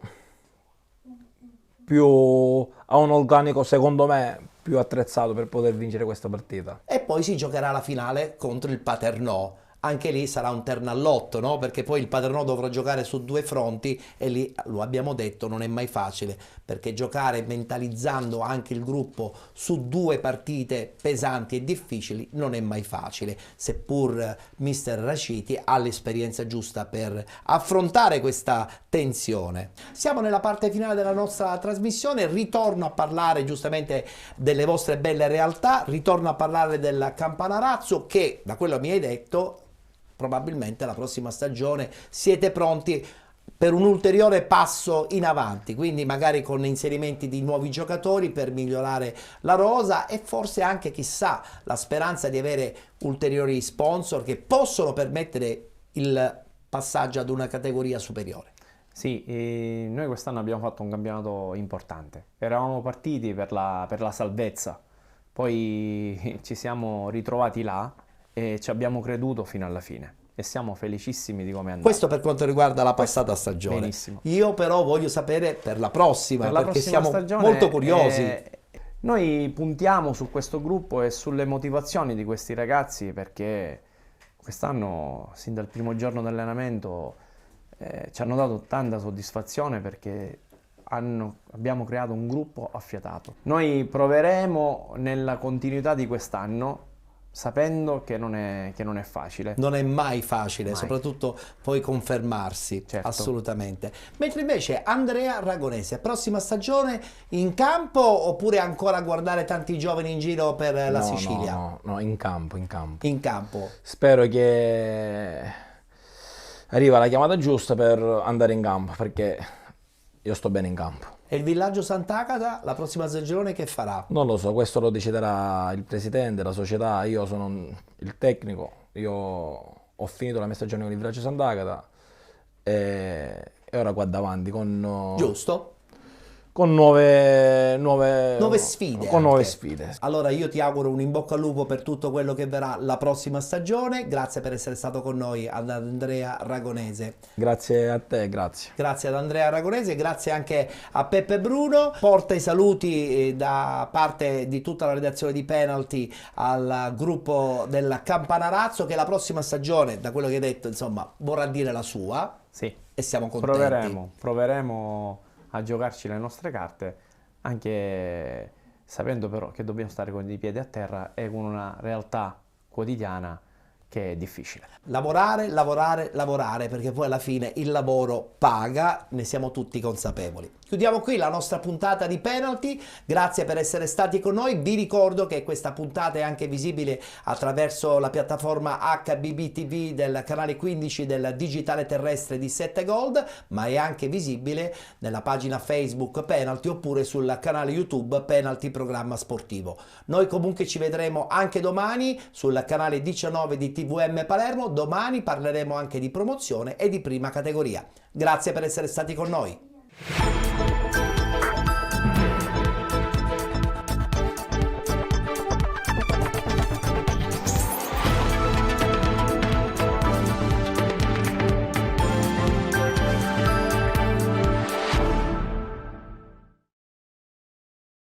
ha un organico, secondo me, più attrezzato per poter vincere questa partita. E poi si giocherà la finale contro il Paternò. Anche lì sarà un ternallotto, no? Perché poi il Paternò dovrà giocare su 2 fronti e lì, lo abbiamo detto, non è mai facile, perché giocare mentalizzando anche il gruppo su 2 partite pesanti e difficili non è mai facile, seppur mister Raciti ha l'esperienza giusta per affrontare questa tensione. Siamo nella parte finale della nostra trasmissione, ritorno a parlare giustamente delle vostre belle realtà, ritorno a parlare del Campanarazzo che, da quello mi hai detto, probabilmente la prossima stagione siete pronti per un ulteriore passo in avanti, quindi magari con inserimenti di nuovi giocatori per migliorare la rosa e forse anche, chissà, la speranza di avere ulteriori sponsor che possono permettere il passaggio ad una categoria superiore. Sì, noi quest'anno abbiamo fatto un campionato importante, eravamo partiti per la salvezza, poi ci siamo ritrovati là e ci abbiamo creduto fino alla fine e siamo felicissimi di come è andato. Questo per quanto riguarda la passata stagione. Benissimo. Io però voglio sapere per la prossima, perché siamo stagione, molto curiosi. Noi puntiamo su questo gruppo e sulle motivazioni di questi ragazzi, perché quest'anno, sin dal primo giorno di allenamento, ci hanno dato tanta soddisfazione perché abbiamo creato un gruppo affiatato. Noi proveremo nella continuità di quest'anno, sapendo che non è facile. Non è mai facile, mai. Soprattutto poi confermarsi, certo. Assolutamente. Mentre invece Andrea Ragonese, prossima stagione in campo oppure ancora a guardare tanti giovani in giro per la Sicilia? No, in campo. In campo. Spero che arriva la chiamata giusta per andare in campo, perché io sto bene in campo. E il Villaggio Sant'Agata la prossima stagione che farà? Non lo so, questo lo deciderà il presidente, la società, io sono il tecnico, io ho finito la mia stagione con il Villaggio Sant'Agata e ora qua davanti con... Giusto? Con nuove sfide. Con nuove sfide. Allora io ti auguro un in bocca al lupo per tutto quello che verrà la prossima stagione. Grazie per essere stato con noi, ad Andrea Ragonese. Grazie a te, grazie. Grazie ad Andrea Ragonese, grazie anche a Peppe Bruno. Porta i saluti da parte di tutta la redazione di Penalty al gruppo del Campanarazzo, che la prossima stagione, da quello che hai detto, insomma, vorrà dire la sua. Sì. E siamo contenti. Proveremo a giocarci le nostre carte, anche sapendo però che dobbiamo stare con i piedi a terra e con una realtà quotidiana che è difficile. Lavorare, perché poi alla fine il lavoro paga, ne siamo tutti consapevoli. Chiudiamo qui la nostra puntata di Penalty, grazie per essere stati con noi, vi ricordo che questa puntata è anche visibile attraverso la piattaforma HBB TV del canale 15 del digitale terrestre di 7 Gold, ma è anche visibile nella pagina Facebook Penalty oppure sul canale YouTube Penalty Programma Sportivo. Noi comunque ci vedremo anche domani sul canale 19 di TVM Palermo, domani parleremo anche di promozione e di prima categoria. Grazie per essere stati con noi.